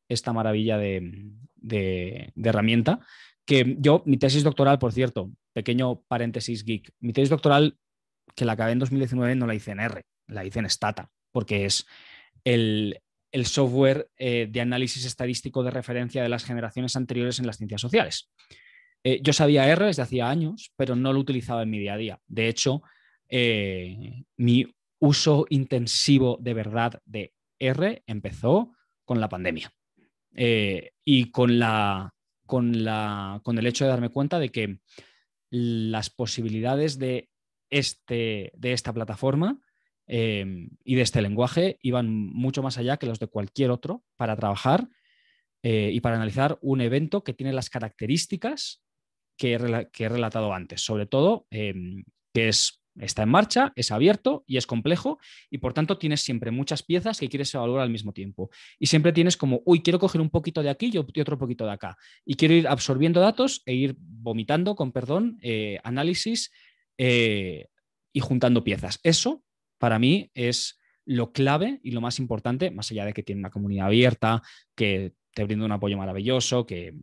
esta maravilla de herramienta. Que yo, mi tesis doctoral, por cierto, pequeño paréntesis geek, mi tesis doctoral que la acabé en 2019 no la hice en R, la hice en Stata, porque es el, el software de análisis estadístico de referencia de las generaciones anteriores en las ciencias sociales. Yo sabía R desde hacía años, pero no lo utilizaba en mi día a día. De hecho, mi uso intensivo de verdad de R empezó con la pandemia y con el hecho de darme cuenta de que las posibilidades de esta plataforma y de este lenguaje iban mucho más allá que los de cualquier otro para trabajar y para analizar un evento que tiene las características que he relatado antes, sobre todo que está en marcha, es abierto y es complejo y por tanto tienes siempre muchas piezas que quieres evaluar al mismo tiempo. Y siempre tienes como, uy, quiero coger un poquito de aquí y otro poquito de acá. Y quiero ir absorbiendo datos e ir vomitando, con perdón, análisis y juntando piezas. Eso para mí es lo clave y lo más importante, más allá de que tiene una comunidad abierta, que te brinda un apoyo maravilloso, que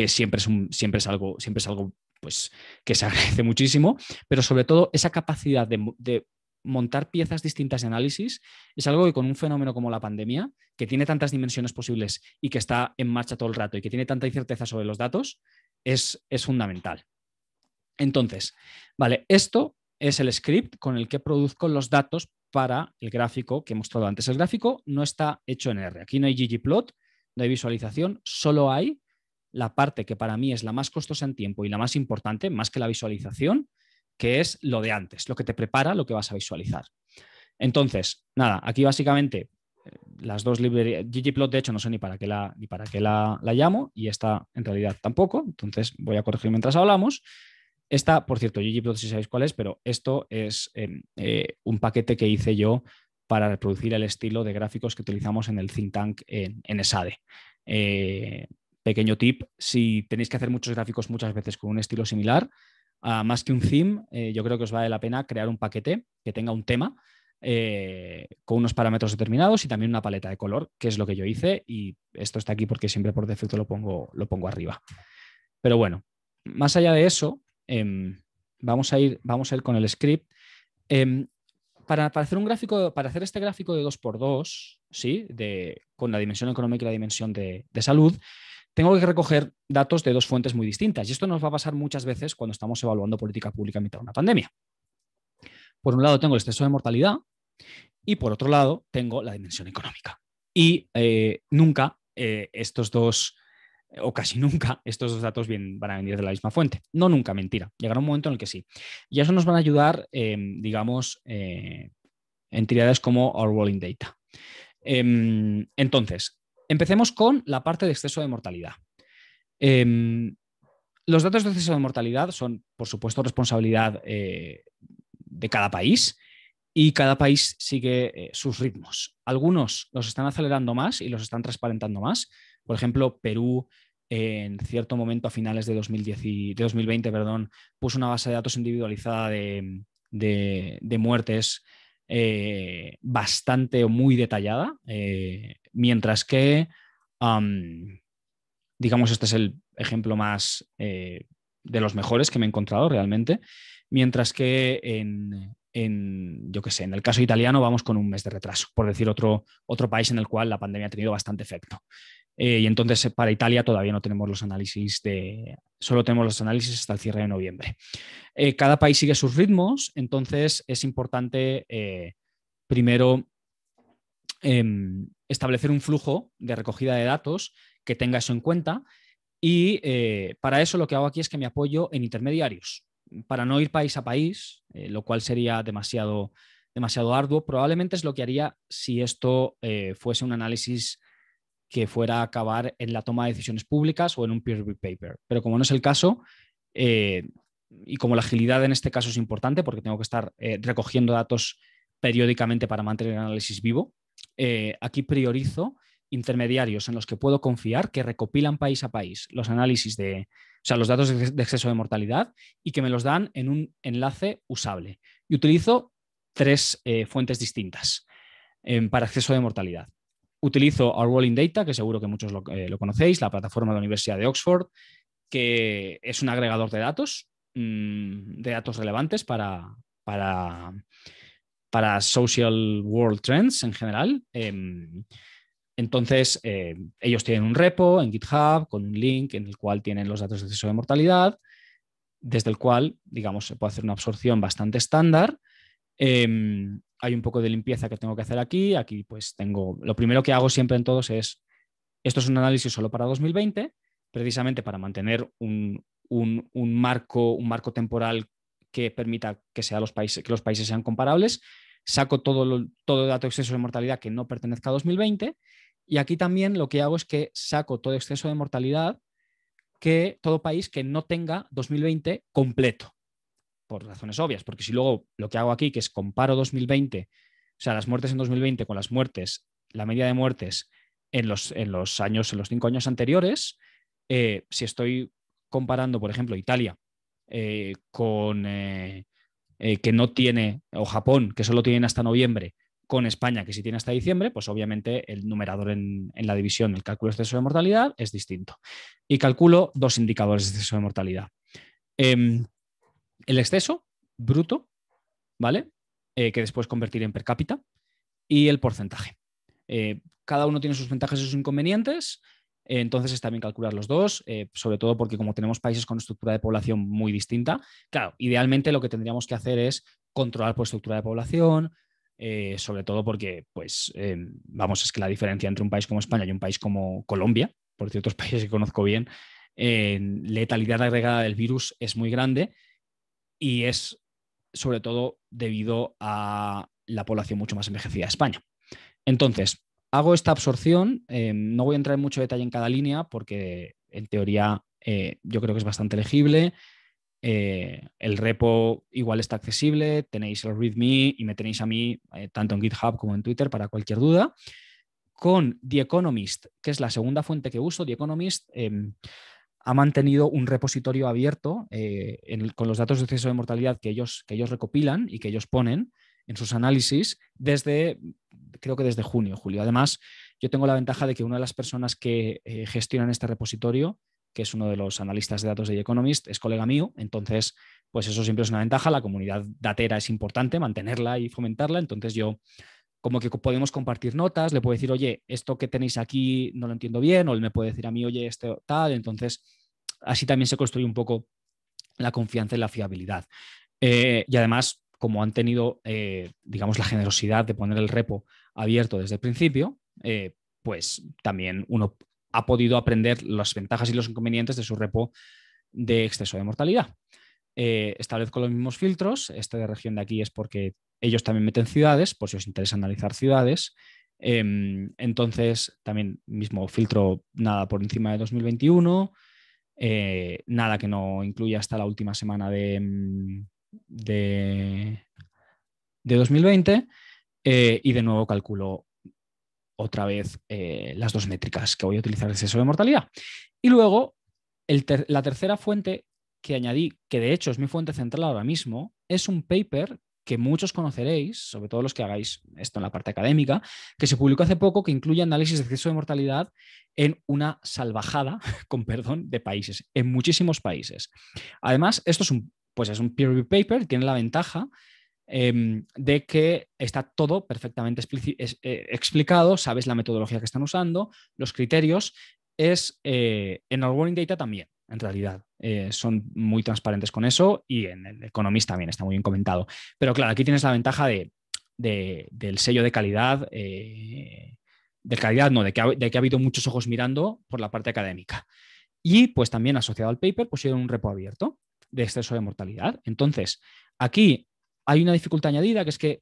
siempre es algo pues, que se agradece muchísimo, pero sobre todo esa capacidad de montar piezas distintas de análisis es algo que con un fenómeno como la pandemia, que tiene tantas dimensiones posibles y que está en marcha todo el rato y que tiene tanta incerteza sobre los datos, es fundamental. Entonces, vale, esto es el script con el que produzco los datos para el gráfico que he mostrado antes. El gráfico no está hecho en R. Aquí no hay ggplot, no hay visualización, solo hay la parte que para mí es la más costosa en tiempo y la más importante, más que la visualización, que es lo de antes, lo que te prepara lo que vas a visualizar. Entonces, nada, aquí básicamente las dos librerías, ggplot de hecho no sé ni para qué la llamo y esta en realidad tampoco, entonces voy a corregir mientras hablamos. Esta, por cierto, ggplot si sabéis cuál es, pero esto es un paquete que hice yo para reproducir el estilo de gráficos que utilizamos en el think tank en ESADE. Pequeño tip, si tenéis que hacer muchos gráficos muchas veces con un estilo similar, más que un theme, yo creo que os vale la pena crear un paquete que tenga un tema con unos parámetros determinados y también una paleta de color, que es lo que yo hice, y esto está aquí porque siempre por defecto lo pongo arriba. Pero bueno, más allá de eso, vamos a ir con el script. Para hacer un gráfico, para hacer este gráfico de 2x2, ¿sí? Con la dimensión económica y la dimensión de salud, tengo que recoger datos de dos fuentes muy distintas. Y esto nos va a pasar muchas veces cuando estamos evaluando política pública en mitad de una pandemia. Por un lado tengo el exceso de mortalidad y por otro lado tengo la dimensión económica. Y nunca estos dos, o casi nunca, estos dos datos van a venir de la misma fuente. No nunca, mentira. Llegará un momento en el que sí. Y eso nos van a ayudar, digamos, entidades como Our Rolling Data. Entonces, empecemos con la parte de exceso de mortalidad. Los datos de exceso de mortalidad son, por supuesto, responsabilidad de cada país y cada país sigue sus ritmos. Algunos los están acelerando más y los están transparentando más. Por ejemplo, Perú en cierto momento a finales de 2020 puso una base de datos individualizada de muertes bastante o muy detallada, mientras que digamos, este es el ejemplo más de los mejores que me he encontrado realmente, mientras que yo qué sé, en el caso italiano vamos con un mes de retraso, por decir otro país en el cual la pandemia ha tenido bastante efecto. Y entonces para Italia todavía no tenemos los análisis solo tenemos los análisis hasta el cierre de noviembre. Cada país sigue sus ritmos, entonces es importante primero establecer un flujo de recogida de datos que tenga eso en cuenta y para eso lo que hago aquí es que me apoyo en intermediarios para no ir país a país, lo cual sería demasiado arduo. Probablemente es lo que haría si esto fuese un análisis que fuera a acabar en la toma de decisiones públicas o en un peer-reviewed paper. Pero como no es el caso, y como la agilidad en este caso es importante porque tengo que estar recogiendo datos periódicamente para mantener el análisis vivo, aquí priorizo intermediarios en los que puedo confiar que recopilan país a país los análisis los datos de exceso de mortalidad y que me los dan en un enlace usable. Y utilizo 3 fuentes distintas para exceso de mortalidad. Utilizo Our Rolling Data, que seguro que muchos lo conocéis, la plataforma de la Universidad de Oxford, que es un agregador de datos relevantes para social world trends en general. Entonces, ellos tienen un repo en GitHub con un link en el cual tienen los datos de exceso de mortalidad, desde el cual, digamos, se puede hacer una absorción bastante estándar. Hay un poco de limpieza que tengo que hacer aquí. Aquí, pues, lo primero que hago siempre en todos es, esto es un análisis solo para 2020, precisamente para mantener un marco temporal que permita que los países sean comparables. Saco todo dato de exceso de mortalidad que no pertenezca a 2020. Y aquí también lo que hago es que saco todo exceso de mortalidad todo país que no tenga 2020 completo, por razones obvias, porque si luego lo que hago aquí, que es comparo 2020, o sea, las muertes en 2020 con la media de muertes en los 5 años anteriores, si estoy comparando, por ejemplo, Italia con que no tiene, o Japón, que solo tienen hasta noviembre, con España, que sí tiene hasta diciembre, pues obviamente el numerador en la división, el cálculo de exceso de mortalidad, es distinto. Y calculo 2 indicadores de exceso de mortalidad. El exceso bruto, ¿vale? Que después convertir en per cápita, y el porcentaje. Cada uno tiene sus ventajas y sus inconvenientes, entonces está bien calcular los dos, sobre todo porque como tenemos países con estructura de población muy distinta, claro, idealmente lo que tendríamos que hacer es controlar por estructura de población, sobre todo porque, pues, es que la diferencia entre un país como España y un país como Colombia, por ciertos países que conozco bien, letalidad agregada del virus es muy grande y es sobre todo debido a la población mucho más envejecida de España. Entonces, hago esta absorción, no voy a entrar en mucho detalle en cada línea porque en teoría yo creo que es bastante legible. El repo igual está accesible, tenéis el README y me tenéis a mí tanto en GitHub como en Twitter para cualquier duda. Con The Economist, que es la segunda fuente que uso, The Economist ha mantenido un repositorio abierto con los datos de exceso de mortalidad que ellos recopilan y que ellos ponen en sus análisis creo que desde junio, julio. Además, yo tengo la ventaja de que una de las personas que gestionan este repositorio, que es uno de los analistas de datos de The Economist, es colega mío, entonces, pues eso siempre es una ventaja. La comunidad datera es importante, mantenerla y fomentarla, entonces yo como que podemos compartir notas, le puedo decir, oye, esto que tenéis aquí no lo entiendo bien, o él me puede decir a mí, oye, esto tal, entonces así también se construye un poco la confianza y la fiabilidad. Y además, como han tenido, digamos, la generosidad de poner el repo abierto desde el principio, pues también uno ha podido aprender las ventajas y los inconvenientes de su repo de exceso de mortalidad. Establezco los mismos filtros. Este de región de aquí es porque ellos también meten ciudades, por si os interesa analizar ciudades. Entonces, también mismo filtro nada por encima de 2021, nada que no incluya hasta la última semana de 2020, y de nuevo calculo otra vez las 2 métricas que voy a utilizar de exceso de mortalidad. Y luego, la tercera fuente que añadí, que de hecho es mi fuente central ahora mismo, es un paper que muchos conoceréis, sobre todo los que hagáis esto en la parte académica, que se publicó hace poco, que incluye análisis de exceso de mortalidad en una salvajada, con perdón, de países, en muchísimos países. Además, esto es un peer review paper, tiene la ventaja de que está todo perfectamente explicado, sabes la metodología que están usando, los criterios, en Our Warning Data también, en realidad. Son muy transparentes con eso y en el Economist también está muy bien comentado. Pero claro, aquí tienes la ventaja del sello de calidad, de calidad no, de que ha habido muchos ojos mirando por la parte académica. Y pues también asociado al paper pusieron un repo abierto de exceso de mortalidad. Entonces, aquí hay una dificultad añadida, que es que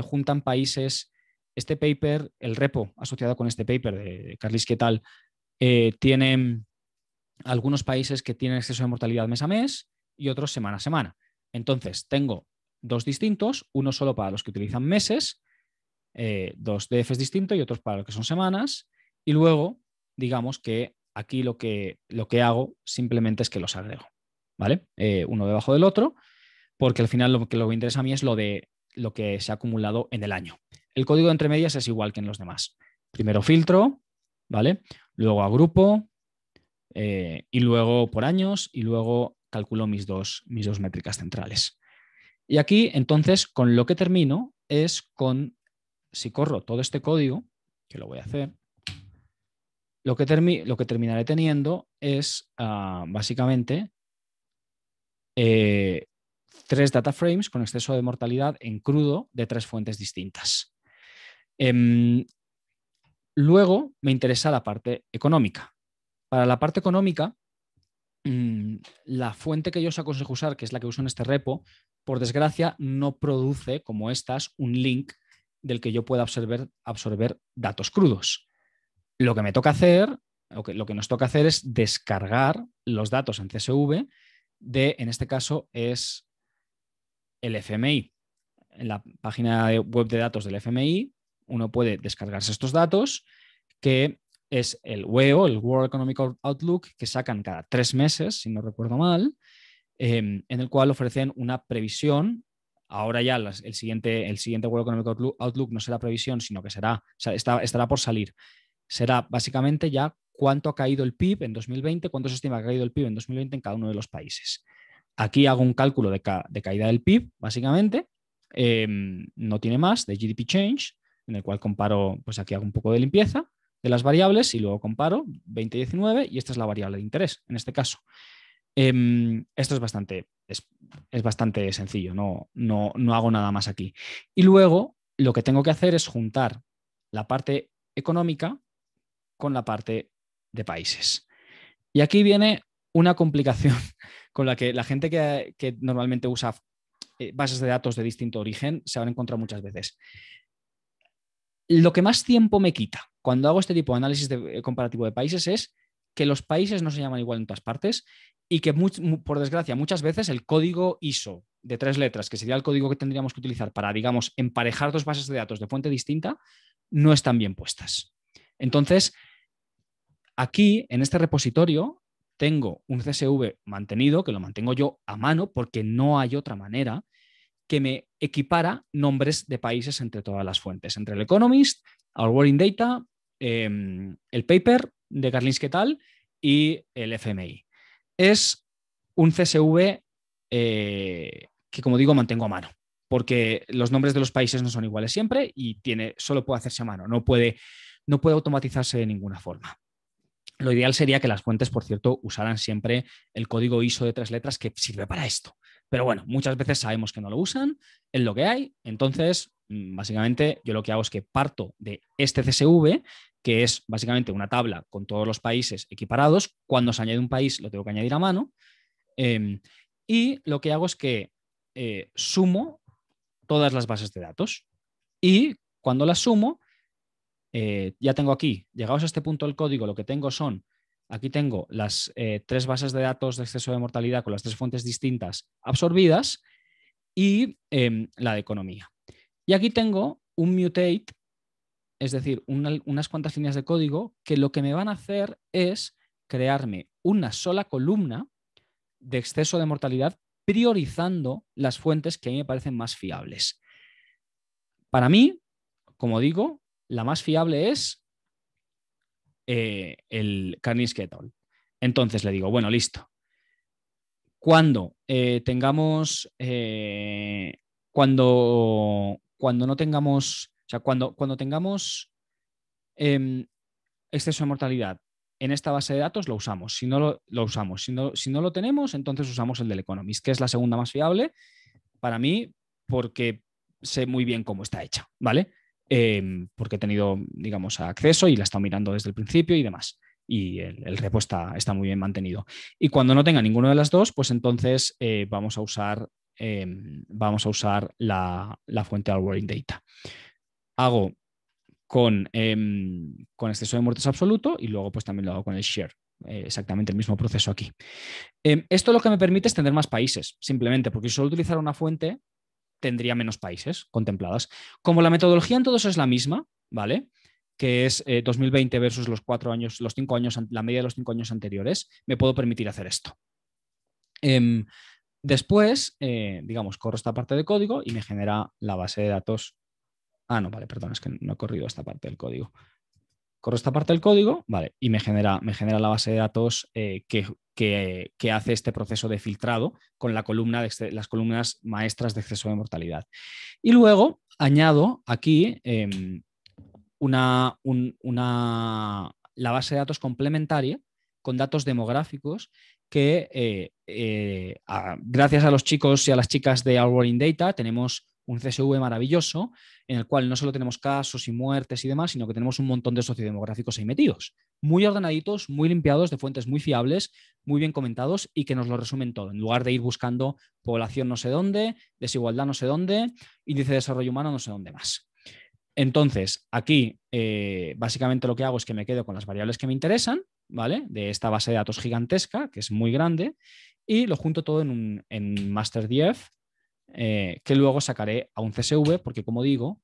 juntan países. Este paper, el repo asociado con este paper de Karliski et al, tiene algunos países que tienen exceso de mortalidad mes a mes y otros semana a semana. Entonces, tengo 2 distintos, uno solo para los que utilizan meses, 2 DFs distintos y otros para los que son semanas. Y luego, digamos que aquí lo que hago simplemente es que los agrego, ¿vale? Uno debajo del otro, porque al final lo que me interesa a mí es lo que se ha acumulado en el año. El código de entre medias es igual que en los demás. Primero filtro, ¿vale? Luego agrupo, y luego por años, y luego calculo mis dos métricas centrales. Y aquí, entonces, con lo que termino es con, si corro todo este código, que lo voy a hacer, lo que terminaré teniendo es básicamente 3 data frames con exceso de mortalidad en crudo de 3 fuentes distintas. Luego me interesa la parte económica. Para la parte económica, la fuente que yo os aconsejo usar, que es la que uso en este repo, por desgracia no produce, como estas, un link del que yo pueda absorber datos crudos. Lo que me toca hacer, lo que nos toca hacer es descargar los datos en CSV en este caso es el FMI. En la página web de datos del FMI uno puede descargarse estos datos, que es el WEO, el World Economic Outlook, que sacan cada 3 meses, si no recuerdo mal, en el cual ofrecen una previsión. Ahora ya el siguiente World Economic Outlook no será previsión, sino que estará por salir. Será básicamente ya cuánto ha caído el PIB en 2020, cuánto se estima que ha caído el PIB en 2020 en cada uno de los países. Aquí hago un cálculo de caída del PIB, básicamente. No tiene más, de GDP Change, en el cual comparo, pues aquí hago un poco de limpieza de las variables y luego comparo 2019 y esta es la variable de interés, en este caso. Esto es bastante sencillo, no hago nada más aquí. Y luego lo que tengo que hacer es juntar la parte económica con la parte de países. Y aquí viene una complicación con la que la gente que normalmente usa bases de datos de distinto origen se van a encontrar muchas veces. Lo que más tiempo me quita cuando hago este tipo de análisis comparativo de países es que los países no se llaman igual en todas partes y que, por desgracia, muchas veces el código ISO de 3 letras, que sería el código que tendríamos que utilizar para, digamos, emparejar 2 bases de datos de fuente distinta, no están bien puestas. Entonces, aquí, en este repositorio, tengo un CSV mantenido, que lo mantengo yo a mano porque no hay otra manera, que me equipara nombres de países entre todas las fuentes, entre el Economist, Our World in Data, el paper de Karlinski et al. Y el FMI. Es un CSV que, como digo, mantengo a mano, porque los nombres de los países no son iguales siempre y solo puede hacerse a mano, no puede automatizarse de ninguna forma. Lo ideal sería que las fuentes, por cierto, usaran siempre el código ISO de 3 letras que sirve para esto. Pero bueno, muchas veces sabemos que no lo usan, es lo que hay. Entonces, básicamente, yo lo que hago es que parto de este CSV, que es básicamente una tabla con todos los países equiparados. Cuando se añade un país, lo tengo que añadir a mano. Y lo que hago es que sumo todas las bases de datos. Y cuando las sumo, ya tengo aquí, llegados a este punto del código, lo que tengo son, aquí tengo las 3 bases de datos de exceso de mortalidad con las 3 fuentes distintas absorbidas y la de economía. Y aquí tengo un mutate, es decir, unas cuantas líneas de código que lo que me van a hacer es crearme una sola columna de exceso de mortalidad priorizando las fuentes que a mí me parecen más fiables. Para mí, como digo, la más fiable es el Karlinski et al. Entonces le digo, bueno, listo. Cuando tengamos, cuando no tengamos, o sea, cuando tengamos exceso de mortalidad en esta base de datos, lo usamos. Si no lo usamos. Si no lo tenemos, entonces usamos el del Economist, que es la segunda más fiable para mí, porque sé muy bien cómo está hecha, ¿vale? Porque he tenido, digamos, acceso y la he estado mirando desde el principio y demás. Y el repo está muy bien mantenido. Y cuando no tenga ninguna de las dos, pues entonces vamos a usar la fuente Our World in Data. Hago con exceso de muertes absoluto y luego pues también lo hago con el share. Exactamente el mismo proceso aquí. Esto lo que me permite es tener más países, simplemente porque si solo utilizara una fuente, tendría menos países contempladas. Como la metodología en todo eso es la misma, ¿vale? que es 2020 versus los 4 años, los 5 años, la media de los 5 años anteriores, me puedo permitir hacer esto. Después, digamos, corro esta parte de código y me genera la base de datos. Ah, no, vale, perdón, es que no he corrido esta parte del código. Corro esta parte del código, vale, y me genera la base de datos que hace este proceso de filtrado con la columna las columnas maestras de exceso de mortalidad. Y luego añado aquí la base de datos complementaria con datos demográficos que gracias a los chicos y a las chicas de Our World in Data tenemos un CSV maravilloso en el cual no solo tenemos casos y muertes y demás, sino que tenemos un montón de sociodemográficos ahí metidos, muy ordenaditos, muy limpiados, de fuentes muy fiables, muy bien comentados y que nos lo resumen todo, en lugar de ir buscando población no sé dónde, desigualdad no sé dónde, índice de desarrollo humano no sé dónde más. Entonces, aquí básicamente lo que hago es que me quedo con las variables que me interesan, ¿vale? De esta base de datos gigantesca, que es muy grande, y lo junto todo en MasterDF, que luego sacaré a un CSV, porque como digo,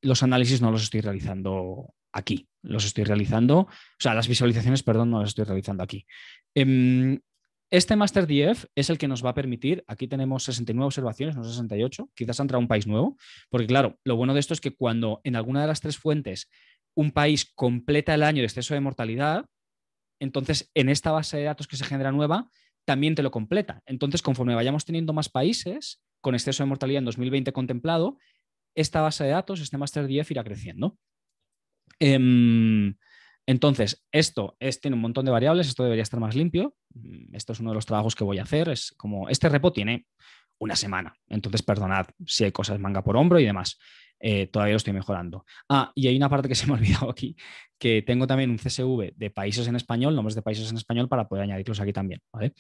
los análisis no los estoy realizando aquí, los estoy realizando, o sea, las visualizaciones, perdón, no las estoy realizando aquí. Este MasterDF es el que nos va a permitir, aquí tenemos 69 observaciones, no 68, quizás ha entrado un país nuevo, porque claro, lo bueno de esto es que cuando en alguna de las 3 fuentes un país completa el año de exceso de mortalidad, entonces en esta base de datos que se genera nueva, también te lo completa. Entonces, conforme vayamos teniendo más países con exceso de mortalidad en 2020 contemplado, esta base de datos, este MasterDF irá creciendo. Entonces, tiene un montón de variables, esto debería estar más limpio. Esto es uno de los trabajos que voy a hacer. Es como, este repo tiene una semana, entonces perdonad si hay cosas manga por hombro y demás. Todavía lo estoy mejorando. Ah, y hay una parte que se me ha olvidado aquí, que tengo también un CSV de países en español, nombres de países en español, para poder añadirlos aquí también, ¿vale?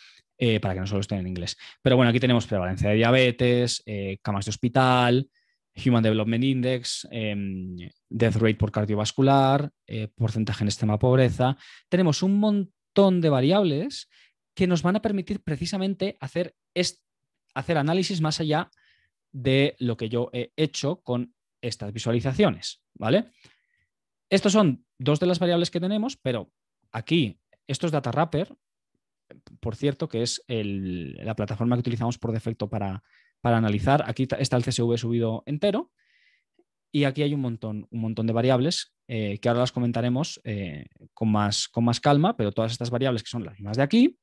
Para que no solo estén en inglés. Pero bueno, aquí tenemos prevalencia de diabetes, camas de hospital, Human Development Index, death rate por cardiovascular, porcentaje en extrema pobreza. Tenemos un montón de variables que nos van a permitir precisamente hacer análisis más allá de lo que yo he hecho con estas visualizaciones, ¿vale? Estos son 2 de las variables que tenemos, pero aquí, esto es Data Wrapper, por cierto, que es la plataforma que utilizamos por defecto para analizar. Aquí está el CSV subido entero y aquí hay un montón de variables que ahora las comentaremos con más calma, pero todas estas variables que son las mismas de aquí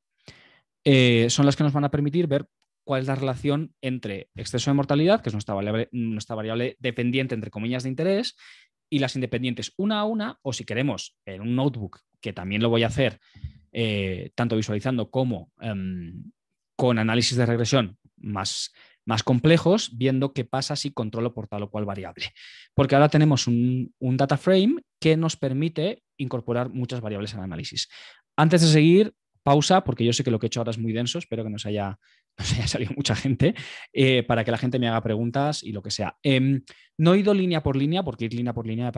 son las que nos van a permitir ver cuál es la relación entre exceso de mortalidad, que es nuestra variable dependiente, entre comillas, de interés, y las independientes una a una, o si queremos en un notebook, que también lo voy a hacer tanto visualizando como con análisis de regresión más complejos, viendo qué pasa si controlo por tal o cual variable. Porque ahora tenemos un data frame que nos permite incorporar muchas variables al análisis. Antes de seguir, pausa, porque yo sé que lo que he hecho ahora es muy denso, espero que nos haya salido mucha gente, para que la gente me haga preguntas y lo que sea. No he ido línea por línea, porque ir línea por línea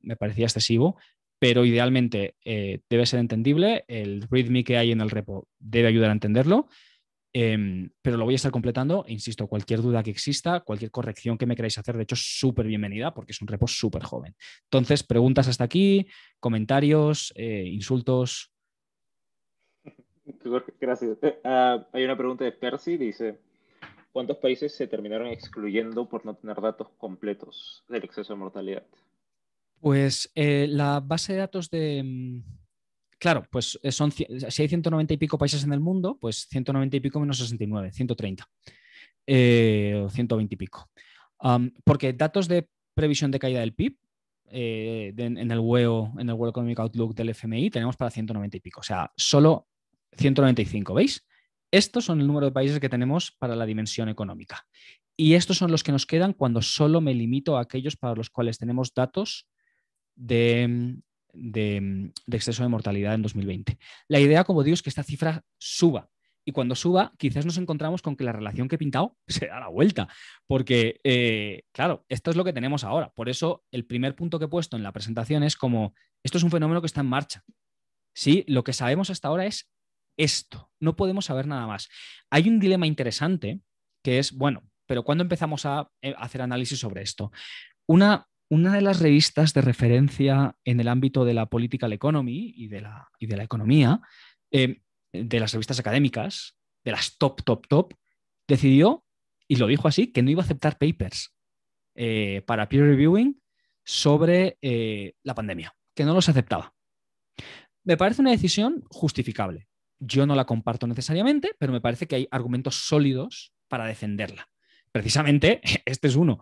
me parecía excesivo, pero idealmente debe ser entendible. El README que hay en el repo debe ayudar a entenderlo, pero lo voy a estar completando. E insisto, cualquier duda que exista, cualquier corrección que me queráis hacer, de hecho, es súper bienvenida porque es un repo súper joven. Entonces, preguntas hasta aquí, comentarios, insultos. Gracias. Hay una pregunta de Percy, dice, ¿cuántos países se terminaron excluyendo por no tener datos completos del exceso de mortalidad? Pues la base de datos claro, pues si hay 190 y pico países en el mundo, pues 190 y pico menos 69, 130 o 120 y pico. Porque datos de previsión de caída del PIB en el World Economic Outlook del FMI tenemos para 190 y pico, o sea, solo 195, ¿veis? Estos son el número de países que tenemos para la dimensión económica. Y estos son los que nos quedan cuando solo me limito a aquellos para los cuales tenemos datos de exceso de mortalidad en 2020. La idea, como digo, es que esta cifra suba. Y cuando suba, quizás nos encontramos con que la relación que he pintado se da la vuelta. Porque, claro, esto es lo que tenemos ahora. Por eso, el primer punto que he puesto en la presentación es como, esto es un fenómeno que está en marcha. Sí, lo que sabemos hasta ahora es esto. No podemos saber nada más. Hay un dilema interesante que es, bueno, pero ¿cuándo empezamos a hacer análisis sobre esto? Una una de las revistas de referencia en el ámbito de la political economy y de la economía, de las revistas académicas, de las top, decidió, y lo dijo así, que no iba a aceptar papers para peer reviewing sobre la pandemia, que no los aceptaba. Me parece una decisión justificable. Yo no la comparto necesariamente, pero me parece que hay argumentos sólidos para defenderla. Precisamente, este es uno.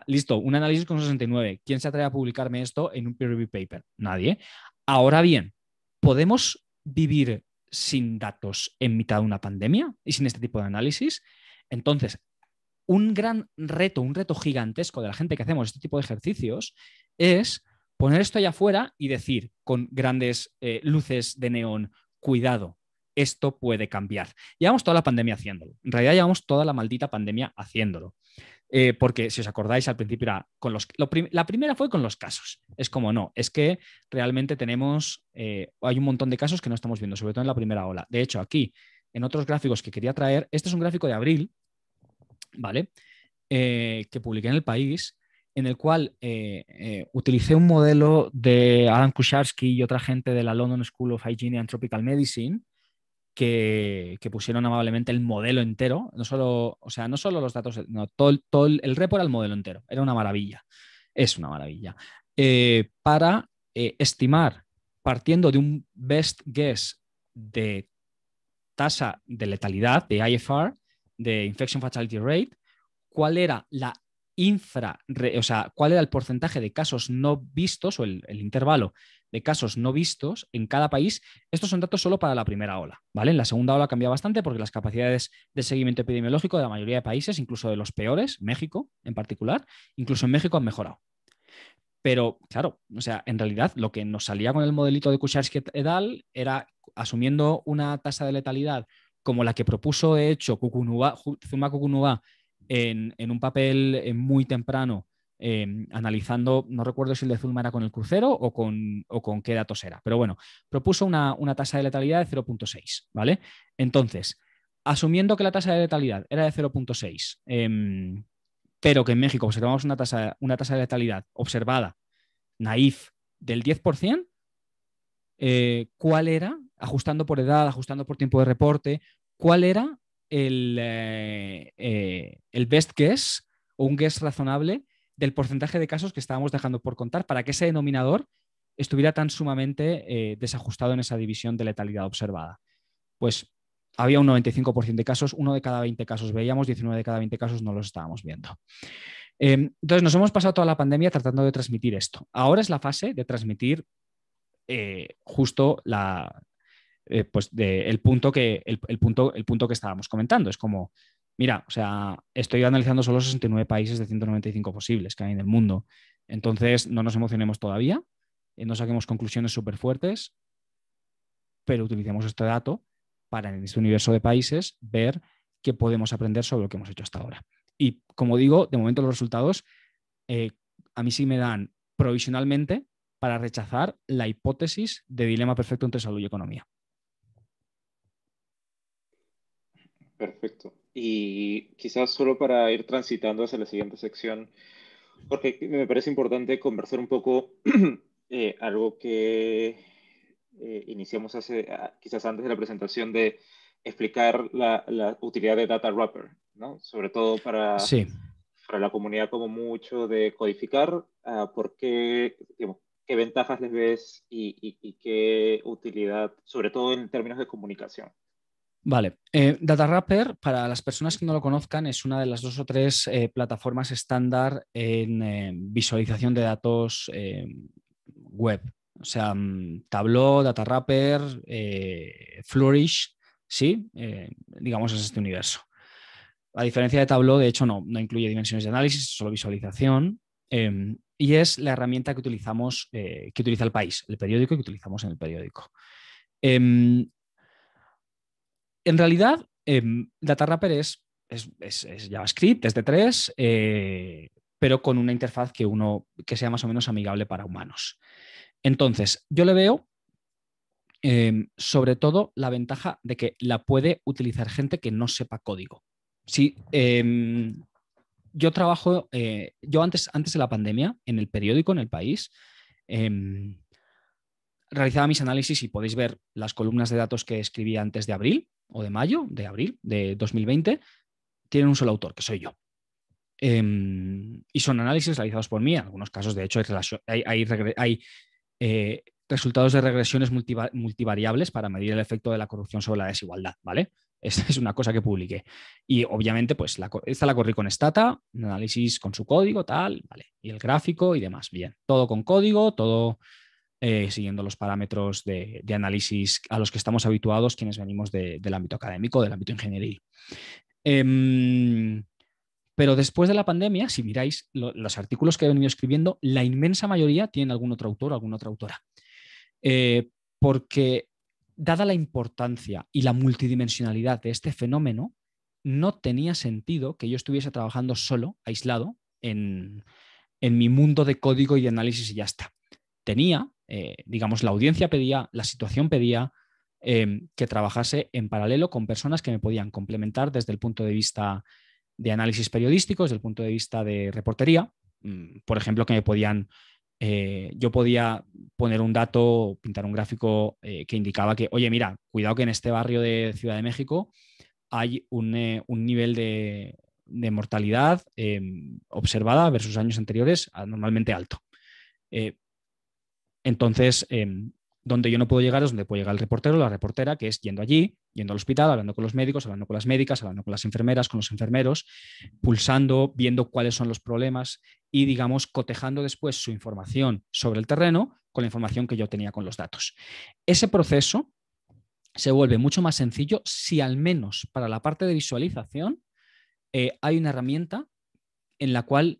Listo, un análisis con 69. ¿Quién se atreve a publicarme esto en un peer review paper? Nadie. Ahora bien, ¿podemos vivir sin datos en mitad de una pandemia y sin este tipo de análisis? Entonces, un reto gigantesco de la gente que hacemos este tipo de ejercicios es poner esto allá afuera y decir con grandes luces de neón, cuidado, esto puede cambiar. Llevamos toda la pandemia haciéndolo. En realidad llevamos toda la maldita pandemia haciéndolo. Porque si os acordáis, al principio era la primera fue con los casos. Es como no, es que realmente hay un montón de casos que no estamos viendo, sobre todo en la primera ola. De hecho, aquí, en otros gráficos que quería traer, este es un gráfico de abril, ¿vale? Que publiqué en El País, en el cual utilicé un modelo de Adam Kusharsky y otra gente de la London School of Hygiene and Tropical Medicine que pusieron amablemente el modelo entero, no solo, o sea, no solo los datos, no, todo el repo era el modelo entero, era una maravilla, es una maravilla, para estimar, partiendo de un best guess de tasa de letalidad, de IFR, de Infection Fatality Rate, cuál era o sea, cuál era el porcentaje de casos no vistos o el intervalo de casos no vistos en cada país. Estos son datos solo para la primera ola, ¿vale? En la segunda ola cambia bastante porque las capacidades de seguimiento epidemiológico de la mayoría de países, incluso de los peores, México en particular, incluso en México han mejorado. Pero, claro, o sea, en realidad lo que nos salía con el modelito de Kusharsky et al. Era asumiendo una tasa de letalidad como la que propuso, de hecho, Zuma Kukunuba en un papel muy temprano, analizando, no recuerdo si el de Zulma era con el crucero o con qué datos era, pero bueno, propuso una tasa de letalidad de 0,6, ¿vale? Entonces, asumiendo que la tasa de letalidad era de 0,6, pero que en México observamos una tasa de letalidad observada, naif, del 10%, ¿cuál era, ajustando por edad, ajustando por tiempo de reporte, cuál era el best guess o un guess razonable del porcentaje de casos que estábamos dejando por contar para que ese denominador estuviera tan sumamente desajustado en esa división de letalidad observada? Pues había un 95% de casos, uno de cada 20 casos veíamos, 19 de cada 20 casos no los estábamos viendo. Entonces nos hemos pasado toda la pandemia tratando de transmitir esto. Ahora es la fase de transmitir justo el punto el punto que estábamos comentando. Es como, mira, o sea, estoy analizando solo 69 países de 195 posibles que hay en el mundo. Entonces, no nos emocionemos todavía, no saquemos conclusiones súper fuertes, pero utilicemos este dato para en este universo de países ver qué podemos aprender sobre lo que hemos hecho hasta ahora. Y como digo, de momento los resultados a mí sí me dan provisionalmente para rechazar la hipótesis de dilema perfecto entre salud y economía. Perfecto. Y quizás solo para ir transitando hacia la siguiente sección, porque me parece importante conversar un poco algo que iniciamos quizás antes de la presentación de explicar la utilidad de Data Wrapper, ¿no? Sobre todo Sí. para la comunidad como mucho de codificar por qué, digamos, qué ventajas les ves y qué utilidad, sobre todo en términos de comunicación. Vale. Data Wrapper, para las personas que no lo conozcan, es una de las 2 o 3 plataformas estándar en visualización de datos web. O sea, Tableau, Data Wrapper, Flourish, sí, digamos es este universo. A diferencia de Tableau, de hecho, no incluye dimensiones de análisis, solo visualización. Y es la herramienta que utilizamos, que utiliza el país, el periódico que utilizamos en el periódico. En realidad, Data Wrapper es JavaScript, es de 3, pero con una interfaz que sea más o menos amigable para humanos. Entonces, yo le veo sobre todo la ventaja de que la puede utilizar gente que no sepa código. Sí, yo trabajo, yo antes de la pandemia, en el periódico, en El País, realizaba mis análisis y podéis ver las columnas de datos que escribí antes de abril o de mayo, de abril de 2020, tienen un solo autor, que soy yo. Y son análisis realizados por mí. En algunos casos, de hecho, hay resultados de regresiones multivariables para medir el efecto de la corrupción sobre la desigualdad, ¿vale? Esta es una cosa que publiqué. Y obviamente, pues esta la corrí con Stata, un análisis con su código, tal, ¿vale? Y el gráfico y demás. Bien, todo con código, todo siguiendo los parámetros de análisis a los que estamos habituados quienes venimos del ámbito académico, del ámbito ingenieril. Pero después de la pandemia, si miráis los artículos que he venido escribiendo, la inmensa mayoría tienen algún otro autor o alguna otra autora. Porque dada la importancia y la multidimensionalidad de este fenómeno, no tenía sentido que yo estuviese trabajando solo, aislado, en mi mundo de código y de análisis y ya está. Tenía, digamos, la audiencia pedía, la situación pedía que trabajase en paralelo con personas que me podían complementar desde el punto de vista de análisis periodístico, desde el punto de vista de reportería. Por ejemplo, que me podían yo podía poner un dato, pintar un gráfico que indicaba que, oye, mira, cuidado que en este barrio de Ciudad de México hay un nivel de mortalidad observada versus años anteriores normalmente alto. Entonces, donde yo no puedo llegar es donde puede llegar el reportero o la reportera, que es yendo allí, yendo al hospital, hablando con los médicos, hablando con las médicas, hablando con las enfermeras, con los enfermeros, pulsando, viendo cuáles son los problemas y, digamos, cotejando después su información sobre el terreno con la información que yo tenía con los datos. Ese proceso se vuelve mucho más sencillo si al menos para la parte de visualización hay una herramienta en la cual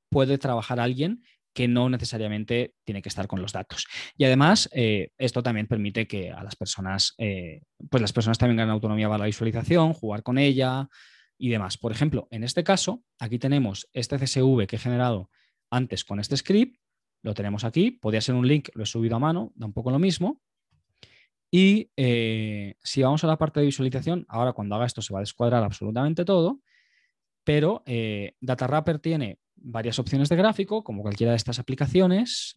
puede trabajar alguien que no necesariamente tiene que estar con los datos. Y además, esto también permite que a las personas, pues las personas también ganen autonomía para la visualización, jugar con ella y demás. Por ejemplo, en este caso, aquí tenemos este CSV que he generado antes con este script, lo tenemos aquí, podría ser un link, lo he subido a mano, da un poco lo mismo. Y si vamos a la parte de visualización, ahora cuando haga esto se va a descuadrar absolutamente todo, pero DataWrapper tiene varias opciones de gráfico, como cualquiera de estas aplicaciones,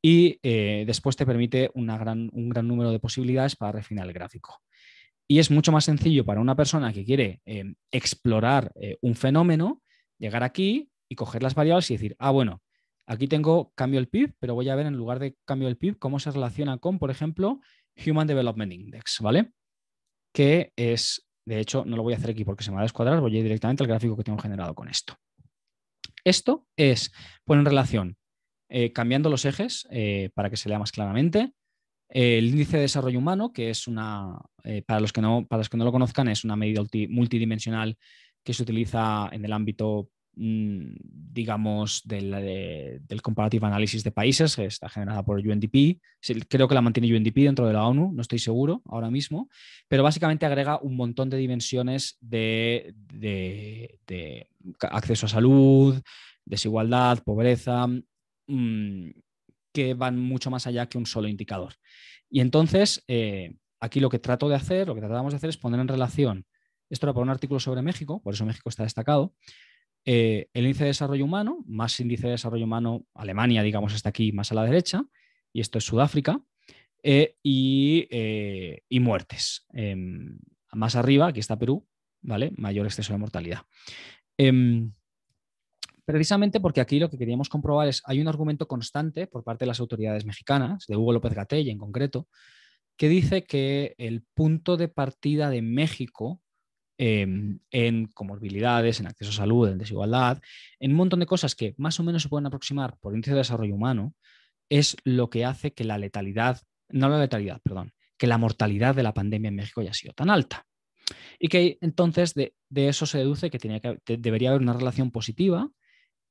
y después te permite un gran número de posibilidades para refinar el gráfico. Y es mucho más sencillo para una persona que quiere explorar un fenómeno, llegar aquí y coger las variables y decir, bueno, aquí tengo cambio el PIB, pero voy a ver en lugar de cambio el PIB cómo se relaciona con, por ejemplo, Human Development Index, ¿vale? Que es, de hecho, no lo voy a hacer aquí porque se me va a descuadrar, voy a ir directamente al gráfico que tengo generado con esto. Esto es poner en relación, cambiando los ejes para que se lea más claramente, el índice de desarrollo humano, que es para los que no lo conozcan, es una medida multidimensional que se utiliza en el ámbito, digamos, del comparative analysis de países, que está generada por UNDP. Creo que la mantiene UNDP dentro de la ONU, no estoy seguro ahora mismo, pero básicamente agrega un montón de dimensiones de acceso a salud, desigualdad, pobreza, que van mucho más allá que un solo indicador. Y entonces, aquí lo que tratamos de hacer es poner en relación, esto era por un artículo sobre México, por eso México está destacado, el índice de desarrollo humano, más índice de desarrollo humano, Alemania, digamos, está aquí más a la derecha, y esto es Sudáfrica, y muertes. Más arriba, aquí está Perú, ¿vale? Mayor exceso de mortalidad. Precisamente porque aquí lo que queríamos comprobar es, hay un argumento constante por parte de las autoridades mexicanas, de Hugo López Gatell en concreto, que dice que el punto de partida de México en comorbilidades, en acceso a salud, en desigualdad, en un montón de cosas que más o menos se pueden aproximar por índice de desarrollo humano, es lo que hace que que la mortalidad de la pandemia en México haya sido tan alta. Y que entonces de eso se deduce que debería haber una relación positiva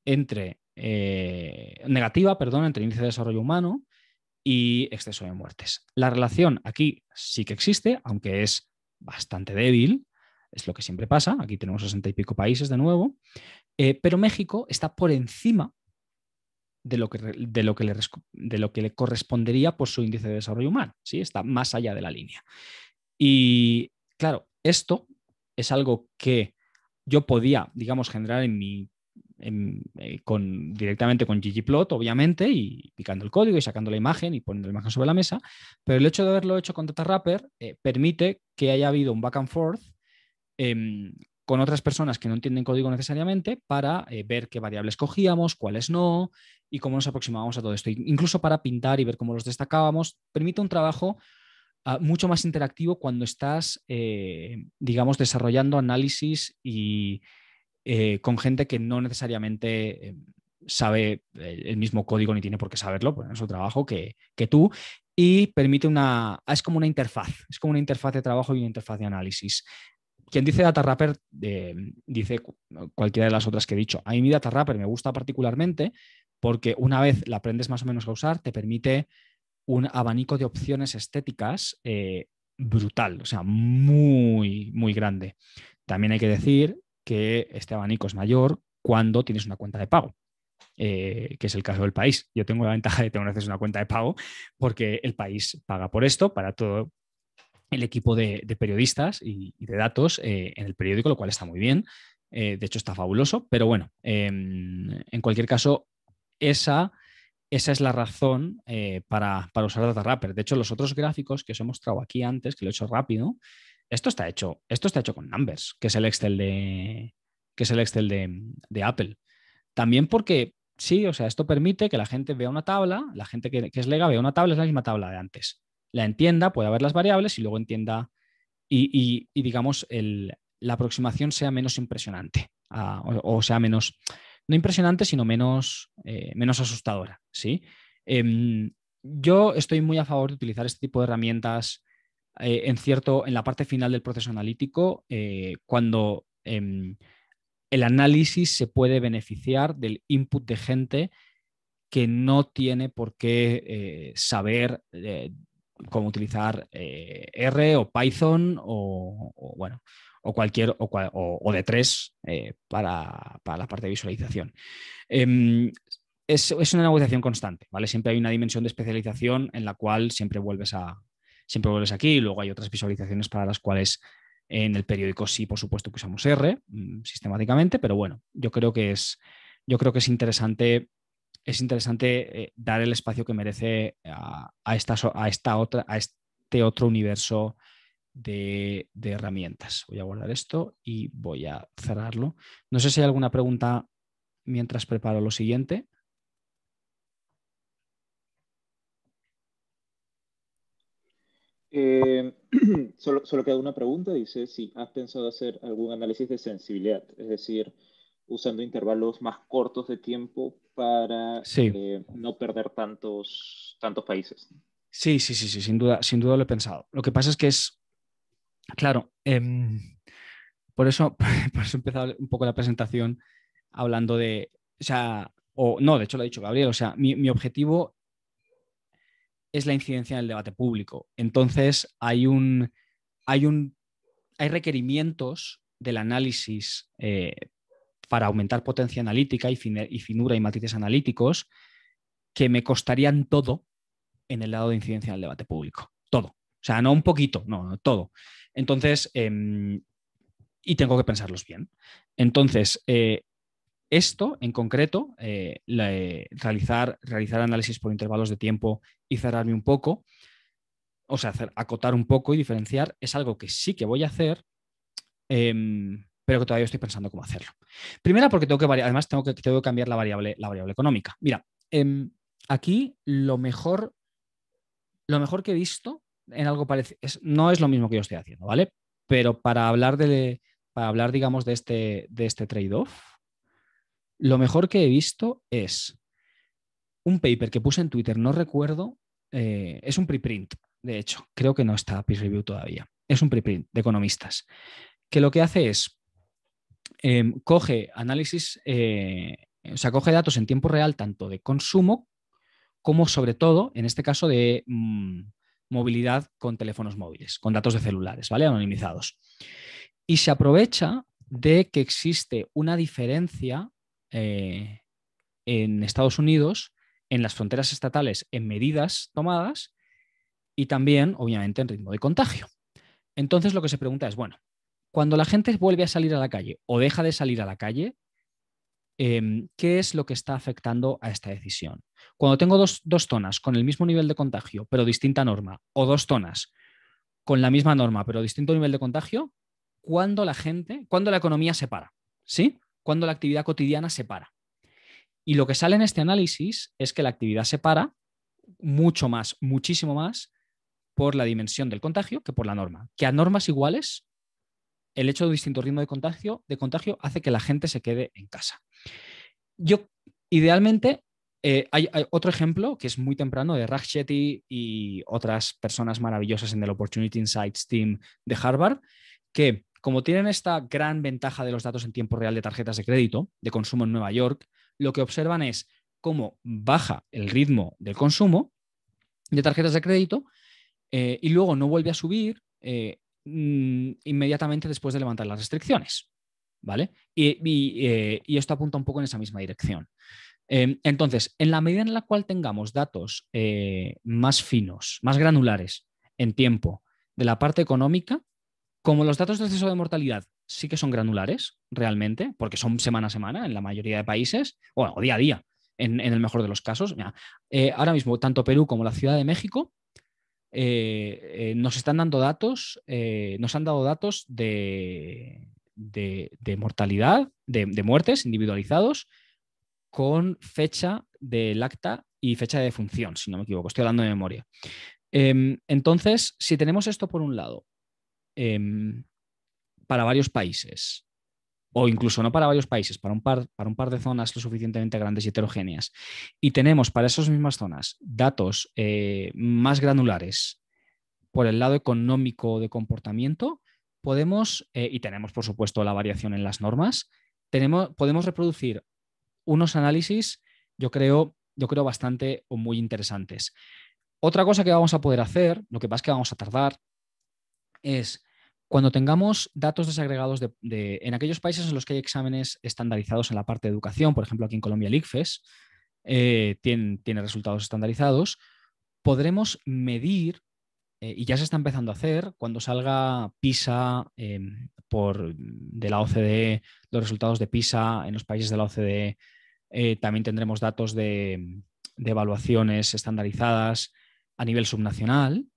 negativa, entre índice de desarrollo humano y exceso de muertes. La relación aquí sí que existe, aunque es bastante débil, es lo que siempre pasa. Aquí tenemos 60 y pico países de nuevo, pero México está por encima de lo que le correspondería por su índice de desarrollo humano, ¿sí? Está más allá de la línea. Y claro, esto es algo que yo podía, digamos, generar directamente con ggplot, obviamente, y picando el código y sacando la imagen y poniendo la imagen sobre la mesa, pero el hecho de haberlo hecho con DataWrapper permite que haya habido un back and forth eh, con otras personas que no entienden código necesariamente para ver qué variables cogíamos, cuáles no, y cómo nos aproximábamos a todo esto. Incluso para pintar y ver cómo los destacábamos, permite un trabajo mucho más interactivo cuando estás, digamos, desarrollando análisis y con gente que no necesariamente sabe el mismo código ni tiene por qué saberlo, pues es su trabajo que tú, y permite es como una interfaz, es como una interfaz de trabajo y una interfaz de análisis. Quien dice DataWrapper dice cualquiera de las otras que he dicho. A mí mi DataWrapper me gusta particularmente porque una vez la aprendes más o menos a usar, te permite un abanico de opciones estéticas brutal, o sea, muy, muy grande. También hay que decir que este abanico es mayor cuando tienes una cuenta de pago, que es el caso del país. Yo tengo la ventaja de tener acceso a una cuenta de pago porque el país paga por esto para todo el equipo de periodistas y de datos en el periódico, lo cual está muy bien. De hecho, está fabuloso, pero bueno, en cualquier caso, esa es la razón para usar DataWrapper. De hecho, los otros gráficos que os he mostrado aquí antes, que lo he hecho rápido, esto está hecho con Numbers, que es el Excel de Apple. También porque sí, o sea, esto permite que la gente vea una tabla, la gente que es lega vea una tabla, es la misma tabla de antes. La entienda, pueda ver las variables y luego entienda y digamos, la aproximación sea menos impresionante o sea menos, no impresionante, sino menos asustadora, ¿sí? Yo estoy muy a favor de utilizar este tipo de herramientas en la parte final del proceso analítico, cuando el análisis se puede beneficiar del input de gente que no tiene por qué saber cómo utilizar R o Python bueno, o cualquier o D3 para la parte de visualización. Es una negociación constante, ¿vale? Siempre hay una dimensión de especialización en la cual siempre vuelves aquí, y luego hay otras visualizaciones para las cuales en el periódico sí, por supuesto que usamos R sistemáticamente, pero bueno, yo creo que es interesante dar el espacio que merece a este otro universo de herramientas. Voy a guardar esto y voy a cerrarlo. No sé si hay alguna pregunta mientras preparo lo siguiente. Eh, solo queda una pregunta, dice si has pensado hacer algún análisis de sensibilidad, es decir, usando intervalos más cortos de tiempo para Sí, no perder tantos países. sí, sin duda lo he pensado. Lo que pasa es que claro, por eso, por eso he empezado un poco la presentación hablando o sea, o no, de hecho lo ha dicho Gabriel, o sea, mi objetivo es la incidencia en el debate público. Entonces, hay, un, hay requerimientos del análisis para aumentar potencia analítica y finura y matices analíticos que me costarían todo en el lado de incidencia en el debate público. Todo. O sea, no un poquito, no, todo. Entonces, y tengo que pensarlos bien. Entonces, esto en concreto, realizar análisis por intervalos de tiempo y cerrarme un poco, o sea, acotar un poco y diferenciar, es algo que sí que voy a hacer, pero que todavía estoy pensando cómo hacerlo. Primera, porque además tengo que cambiar la variable económica. Mira, aquí lo mejor que he visto en algo parecido, no es lo mismo que yo estoy haciendo, ¿vale? Pero para hablar digamos, de este trade-off, lo mejor que he visto es un paper que puse en Twitter, no recuerdo, es un preprint, de hecho, creo que no está peer review todavía. Es un preprint de economistas, que lo que hace es coge análisis, o sea, coge datos en tiempo real, tanto de consumo como sobre todo, en este caso, de movilidad con teléfonos móviles, con datos de celulares, ¿vale? Anonimizados. Y se aprovecha de que existe una diferencia en Estados Unidos, en las fronteras estatales, en medidas tomadas y también, obviamente, en ritmo de contagio. Entonces, lo que se pregunta es, bueno, Cuando la gente vuelve a salir a la calle o deja de salir a la calle, ¿qué es lo que está afectando a esta decisión? Cuando tengo dos zonas con el mismo nivel de contagio, pero distinta norma, o dos zonas con la misma norma, pero distinto nivel de contagio, cuando la economía se para, ¿sí? Cuando la actividad cotidiana se para. Y lo que sale en este análisis es que la actividad se para mucho más, muchísimo más por la dimensión del contagio que por la norma. Que a normas iguales, el hecho de distinto ritmo de contagio hace que la gente se quede en casa. Yo, idealmente, hay otro ejemplo que es muy temprano de Raj Chetty y otras personas maravillosas en el Opportunity Insights Team de Harvard, que como tienen esta gran ventaja de los datos en tiempo real de tarjetas de crédito, de consumo en Nueva York, lo que observan es cómo baja el ritmo del consumo de tarjetas de crédito y luego no vuelve a subir inmediatamente después de levantar las restricciones. ¿Vale? Y esto apunta un poco en esa misma dirección. Entonces, en la medida en la cual tengamos datos más finos, más granulares en tiempo de la parte económica, como los datos de exceso de mortalidad sí que son granulares realmente, porque son semana a semana en la mayoría de países, o día a día, en el mejor de los casos. Mira, ahora mismo, tanto Perú como la Ciudad de México nos están dando datos, nos han dado datos de mortalidad, de muertes individualizados con fecha del acta y fecha de defunción, si no me equivoco, estoy hablando de memoria. Entonces, si tenemos esto por un lado, para varios países, o incluso no para varios países, para un par de zonas lo suficientemente grandes y heterogéneas, y tenemos para esas mismas zonas datos más granulares por el lado económico de comportamiento, podemos, y tenemos por supuesto la variación en las normas, podemos reproducir unos análisis, yo creo bastante o muy interesantes. Otra cosa que vamos a poder hacer, lo que pasa es que vamos a tardar, es cuando tengamos datos desagregados en aquellos países en los que hay exámenes estandarizados en la parte de educación, por ejemplo aquí en Colombia el ICFES tiene resultados estandarizados, podremos medir, y ya se está empezando a hacer, cuando salga PISA de la OCDE, los resultados de PISA en los países de la OCDE, también tendremos datos de evaluaciones estandarizadas a nivel subnacional.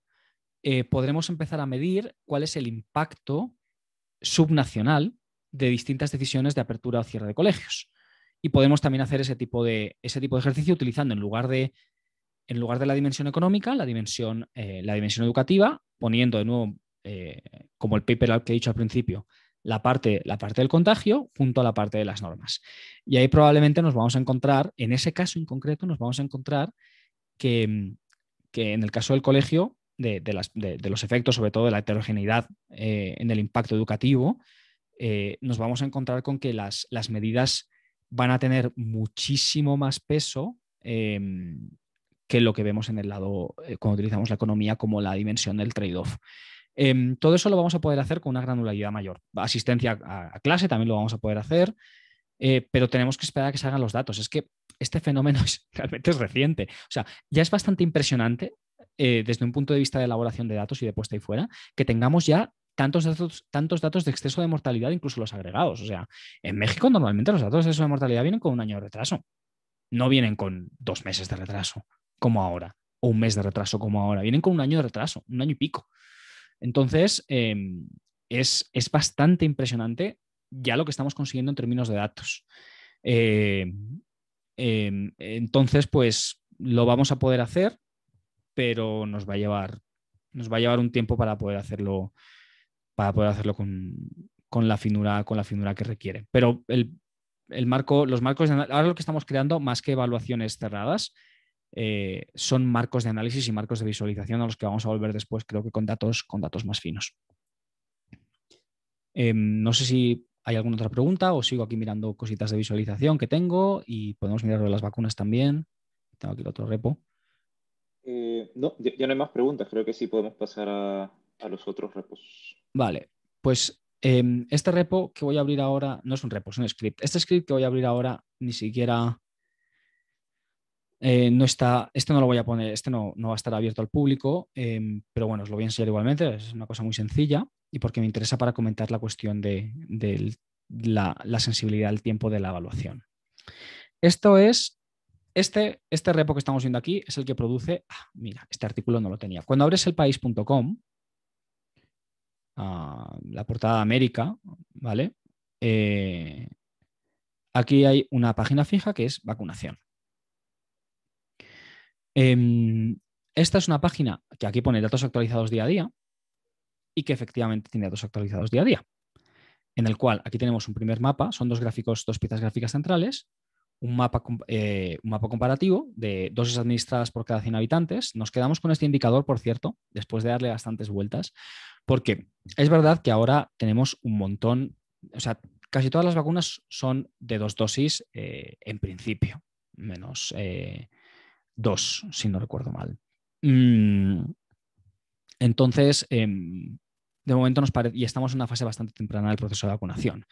Podremos empezar a medir cuál es el impacto subnacional de distintas decisiones de apertura o cierre de colegios. Y podemos también hacer ese tipo de ejercicio utilizando en lugar de la dimensión económica, la dimensión educativa, poniendo de nuevo, como el paper que he dicho al principio, la parte del contagio junto a la parte de las normas. Y ahí probablemente nos vamos a encontrar, en ese caso en concreto, nos vamos a encontrar que en el caso del colegio, de los efectos, sobre todo de la heterogeneidad en el impacto educativo, nos vamos a encontrar con que las medidas van a tener muchísimo más peso que lo que vemos en el lado, cuando utilizamos la economía como la dimensión del trade-off. Todo eso lo vamos a poder hacer con una granularidad mayor. Asistencia a clase también lo vamos a poder hacer, pero tenemos que esperar a que salgan los datos. Es que este fenómeno realmente es reciente. O sea, ya es bastante impresionante desde un punto de vista de elaboración de datos y de puesta ahí fuera, que tengamos ya tantos datos de exceso de mortalidad, incluso los agregados. O sea, en México normalmente los datos de exceso de mortalidad vienen con un año de retraso. No vienen con 2 meses de retraso, como ahora, o un mes de retraso, como ahora. Vienen con un año de retraso, un año y pico. Entonces, es bastante impresionante ya lo que estamos consiguiendo en términos de datos. Entonces, pues lo vamos a poder hacer, pero nos va a llevar un tiempo para poder hacerlo con la finura que requiere. Pero los marcos ahora lo que estamos creando, más que evaluaciones cerradas, son marcos de análisis y marcos de visualización a los que vamos a volver después, creo que con datos más finos. No sé si hay alguna otra pregunta o sigo aquí mirando cositas de visualización que tengo y podemos mirar lo de las vacunas también. Tengo aquí el otro repo. No, ya no hay más preguntas. Creo que sí podemos pasar a los otros repos. Vale, pues este repo que voy a abrir ahora no es un repo, es un script. Este script que voy a abrir ahora ni siquiera no está, este no lo voy a poner, este no va a estar abierto al público, pero bueno, os lo voy a enseñar igualmente, es una cosa muy sencilla. y porque me interesa para comentar la cuestión de la sensibilidad al tiempo de la evaluación. Esto es, este repo que estamos viendo aquí es el que produce, mira, este artículo no lo tenía. Cuando abres elpaís.com, la portada de América, ¿vale? Aquí hay una página fija que es vacunación. Esta es una página que aquí pone datos actualizados día a día y que efectivamente tiene datos actualizados día a día, en el cual aquí tenemos un primer mapa, son dos piezas gráficas centrales, un mapa comparativo de dosis administradas por cada 100 habitantes. Nos quedamos con este indicador, por cierto, después de darle bastantes vueltas, porque es verdad que ahora tenemos un montón, o sea, casi todas las vacunas son de 2 dosis en principio, menos 2, si no recuerdo mal. Entonces, de momento y estamos en una fase bastante temprana del proceso de vacunación.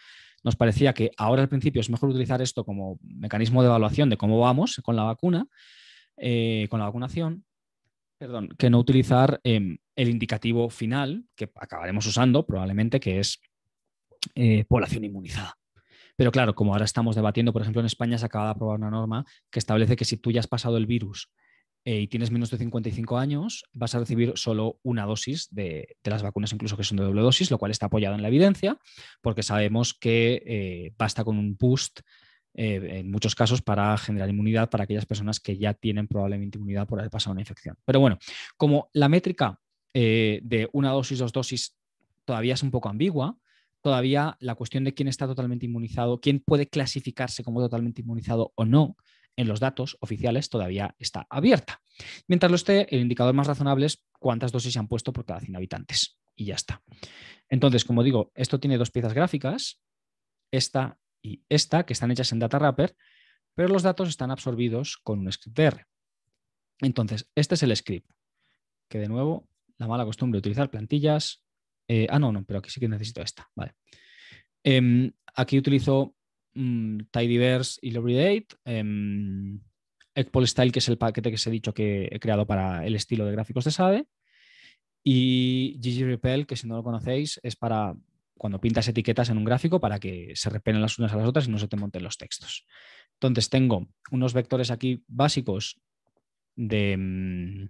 Nos parecía que ahora al principio es mejor utilizar esto como mecanismo de evaluación de cómo vamos con la vacuna, con la vacunación, perdón, que no utilizar el indicativo final que acabaremos usando probablemente, que es población inmunizada. Pero claro, como ahora estamos debatiendo, por ejemplo, en España se acaba de aprobar una norma que establece que si tú ya has pasado el virus y tienes menos de 55 años, vas a recibir solo una dosis de las vacunas, incluso que son de doble dosis, lo cual está apoyado en la evidencia, porque sabemos que basta con un boost en muchos casos para generar inmunidad para aquellas personas que ya tienen probablemente inmunidad por haber pasado una infección. Pero bueno, como la métrica de una dosis, 2 dosis todavía es un poco ambigua, todavía la cuestión de quién está totalmente inmunizado, quién puede clasificarse como totalmente inmunizado o no, en los datos oficiales todavía está abierta. Mientras lo esté, el indicador más razonable es cuántas dosis se han puesto por cada 100 habitantes. Y ya está. Entonces, como digo, esto tiene dos piezas gráficas, esta y esta, que están hechas en DataWrapper, pero los datos están absorbidos con un script R. Entonces, este es el script, que de nuevo, la mala costumbre de utilizar plantillas. No, pero aquí sí que necesito esta. Vale. Aquí utilizo Tidyverse y Lobridate, Egpol-Style, que es el paquete que os he dicho que he creado para el estilo de gráficos de SADE, y ggRepel, que si no lo conocéis es para cuando pintas etiquetas en un gráfico para que se repelen las unas a las otras y no se te monten los textos. Entonces tengo unos vectores aquí básicos de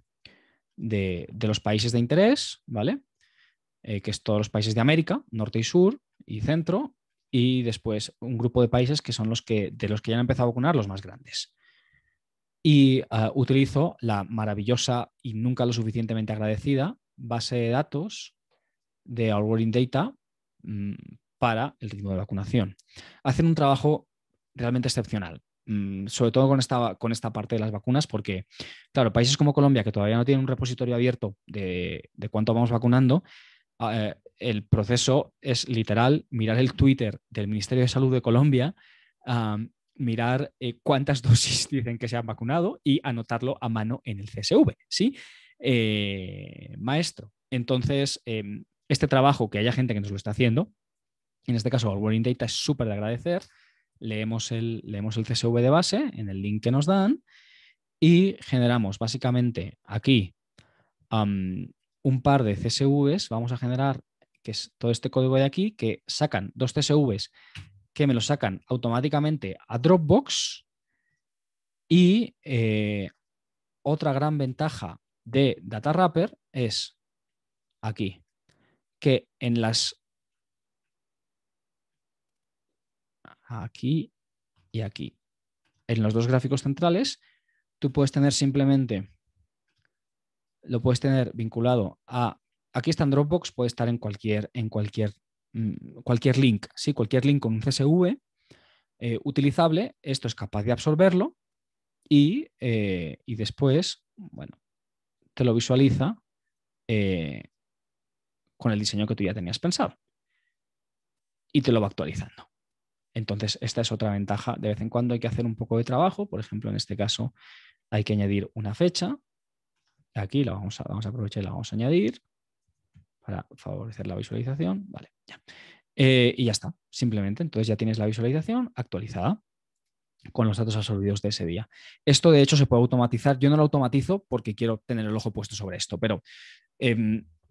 los países de interés, ¿vale? Que es todos los países de América, norte y sur y centro, y después un grupo de países que son de los que ya han empezado a vacunar los más grandes. Y utilizo la maravillosa y nunca lo suficientemente agradecida base de datos de Our World in Data para el ritmo de vacunación. Hacen un trabajo realmente excepcional, sobre todo con esta parte de las vacunas, porque, claro, países como Colombia, que todavía no tienen un repositorio abierto de cuánto vamos vacunando, el proceso es literal mirar el Twitter del Ministerio de Salud de Colombia, mirar cuántas dosis dicen que se han vacunado y anotarlo a mano en el CSV, ¿sí? Maestro. Entonces, este trabajo, que haya gente que nos lo está haciendo, en este caso, el World in Data, es súper de agradecer. Leemos el CSV de base en el link que nos dan y generamos básicamente aquí un par de CSVs. Vamos a generar, que es todo este código de aquí, que sacan dos CSVs que me los sacan automáticamente a Dropbox. Y otra gran ventaja de DataWrapper es aquí, que en aquí y aquí, en los dos gráficos centrales, tú puedes tener simplemente, lo puedes tener vinculado a, aquí está en Dropbox, puede estar en cualquier link, ¿sí? Cualquier link con un CSV utilizable, esto es capaz de absorberlo y después, bueno, te lo visualiza con el diseño que tú ya tenías pensado y te lo va actualizando. Entonces, esta es otra ventaja. De vez en cuando hay que hacer un poco de trabajo. Por ejemplo, en este caso hay que añadir una fecha. Aquí la vamos a aprovechar y la vamos a añadir para favorecer la visualización. Vale, ya. Y ya está, simplemente. Entonces ya tienes la visualización actualizada con los datos absorbidos de ese día. Esto, de hecho, se puede automatizar. Yo no lo automatizo porque quiero tener el ojo puesto sobre esto, pero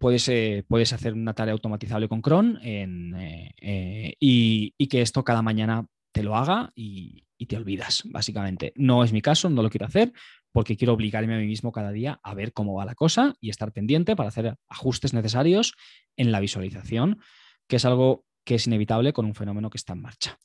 puedes hacer una tarea automatizable con cron y que esto cada mañana te lo haga y te olvidas, básicamente. No es mi caso, no lo quiero hacer porque quiero obligarme a mí mismo cada día a ver cómo va la cosa y estar pendiente para hacer ajustes necesarios en la visualización, que es algo que es inevitable con un fenómeno que está en marcha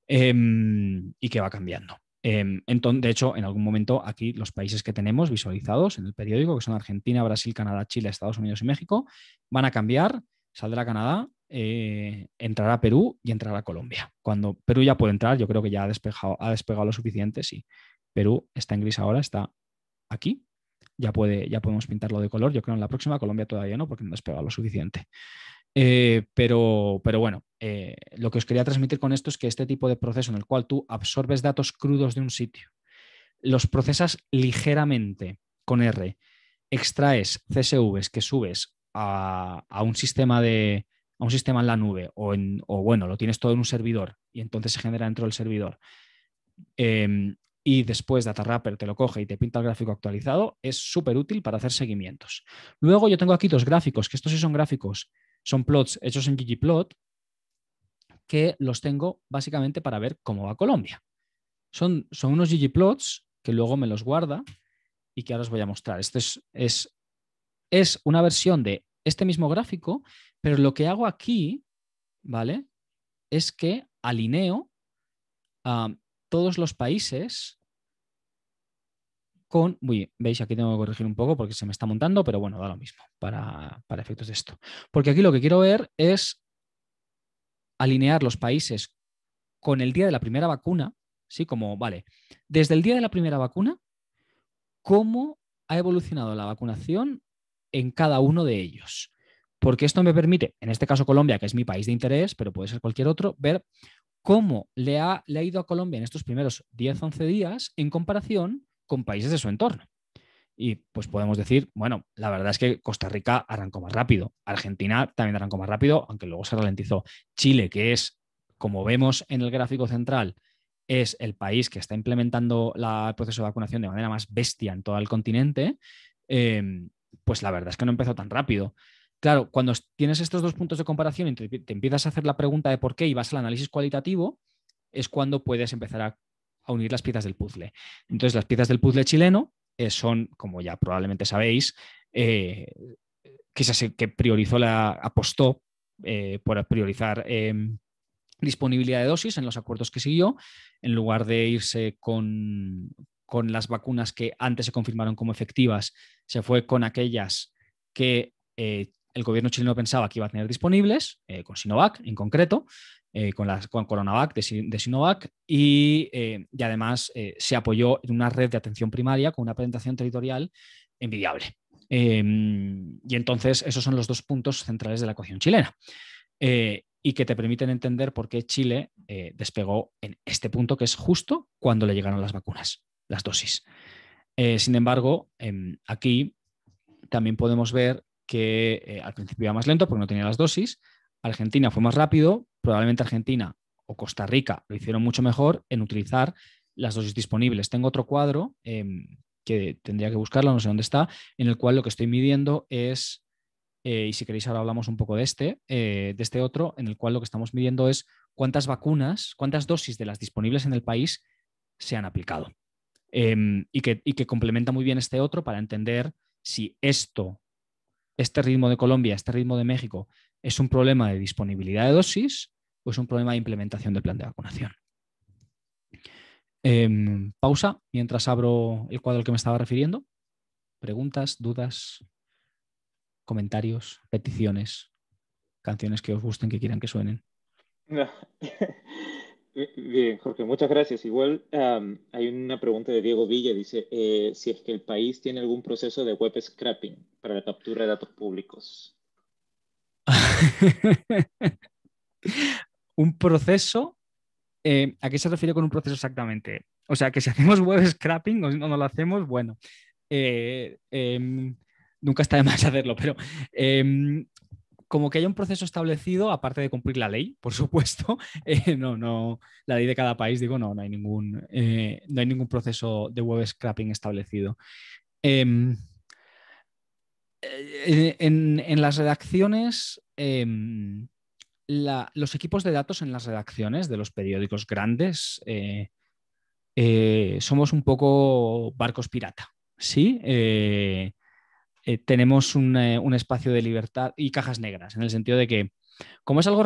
y que va cambiando. Entonces, de hecho, en algún momento aquí los países que tenemos visualizados en el periódico, que son Argentina, Brasil, Canadá, Chile, Estados Unidos y México, van a cambiar, saldrá Canadá, entrará Perú y entrará Colombia. Cuando Perú ya puede entrar, yo creo que ya ha despegado lo suficiente, sí. Perú está en gris ahora, está aquí, ya podemos pintarlo de color, yo creo en la próxima, Colombia todavía no, porque no ha despegado lo suficiente. Pero bueno, lo que os quería transmitir con esto es que este tipo de proceso en el cual tú absorbes datos crudos de un sitio, los procesas ligeramente con R, extraes CSVs que subes a un sistema en la nube o bueno, lo tienes todo en un servidor y entonces se genera dentro del servidor. Y después DataWrapper te lo coge y te pinta el gráfico actualizado, es súper útil para hacer seguimientos. Luego yo tengo aquí dos gráficos, que estos sí son gráficos, son plots hechos en ggplot, que los tengo básicamente para ver cómo va Colombia. Son unos ggplots que luego me los guarda y que ahora os voy a mostrar. Este es una versión de este mismo gráfico, pero lo que hago aquí, ¿vale? Es que alineo a todos los países con... Uy, veis, aquí tengo que corregir un poco porque se me está montando, pero bueno, da lo mismo para efectos de esto. Porque aquí lo que quiero ver es alinear los países con el día de la primera vacuna, ¿sí? Como, vale, desde el día de la primera vacuna, ¿cómo ha evolucionado la vacunación en cada uno de ellos? Porque esto me permite, en este caso Colombia, que es mi país de interés, pero puede ser cualquier otro, ver cómo le ha ido a Colombia en estos primeros 10-11 días en comparación con países de su entorno. Y pues podemos decir, bueno, la verdad es que Costa Rica arrancó más rápido, Argentina también arrancó más rápido, aunque luego se ralentizó. Chile, que es, como vemos en el gráfico central, es el país que está implementando el proceso de vacunación de manera más bestia en todo el continente, pues la verdad es que no empezó tan rápido. Claro, cuando tienes estos dos puntos de comparación y te empiezas a hacer la pregunta de por qué y vas al análisis cualitativo, es cuando puedes empezar a unir las piezas del puzzle. Entonces, las piezas del puzzle chileno son, como ya probablemente sabéis, que priorizó apostó por priorizar disponibilidad de dosis en los acuerdos que siguió, en lugar de irse con las vacunas que antes se confirmaron como efectivas, se fue con aquellas que el gobierno chileno pensaba que iba a tener disponibles, con Sinovac en concreto, con Coronavac de Sinovac y además se apoyó en una red de atención primaria con una presentación territorial envidiable. Y entonces esos son los dos puntos centrales de la ecuación chilena y que te permiten entender por qué Chile despegó en este punto que es justo cuando le llegaron las vacunas, las dosis. Sin embargo, aquí también podemos ver que al principio iba más lento porque no tenía las dosis. Argentina fue más rápido, probablemente Argentina o Costa Rica lo hicieron mucho mejor en utilizar las dosis disponibles. Tengo otro cuadro que tendría que buscarlo, no sé dónde está, en el cual lo que estoy midiendo es, y si queréis ahora hablamos un poco de este otro, en el cual lo que estamos midiendo es cuántas vacunas, cuántas dosis de las disponibles en el país se han aplicado. Y que complementa muy bien este otro para entender si este ritmo de Colombia, este ritmo de México, es un problema de disponibilidad de dosis o es un problema de implementación del plan de vacunación. Pausa mientras abro el cuadro al que me estaba refiriendo. Preguntas, dudas, comentarios, peticiones, canciones que os gusten, que quieran que suenen. No. Bien, Jorge, muchas gracias. Igual hay una pregunta de Diego Villa, dice si es que el país tiene algún proceso de web scraping para la captura de datos públicos. Un proceso, ¿a qué se refiere con un proceso exactamente? O sea, que si hacemos web scrapping o no lo hacemos, bueno, eh, eh, nunca está de más hacerlo, pero como que haya un proceso establecido, aparte de cumplir la ley, por supuesto, no, la ley de cada país, digo, no hay ningún proceso de web scrapping establecido. En las redacciones, los equipos de datos en las redacciones de los periódicos grandes somos un poco barcos pirata, ¿sí? Tenemos un espacio de libertad y cajas negras, en el sentido de que, como es algo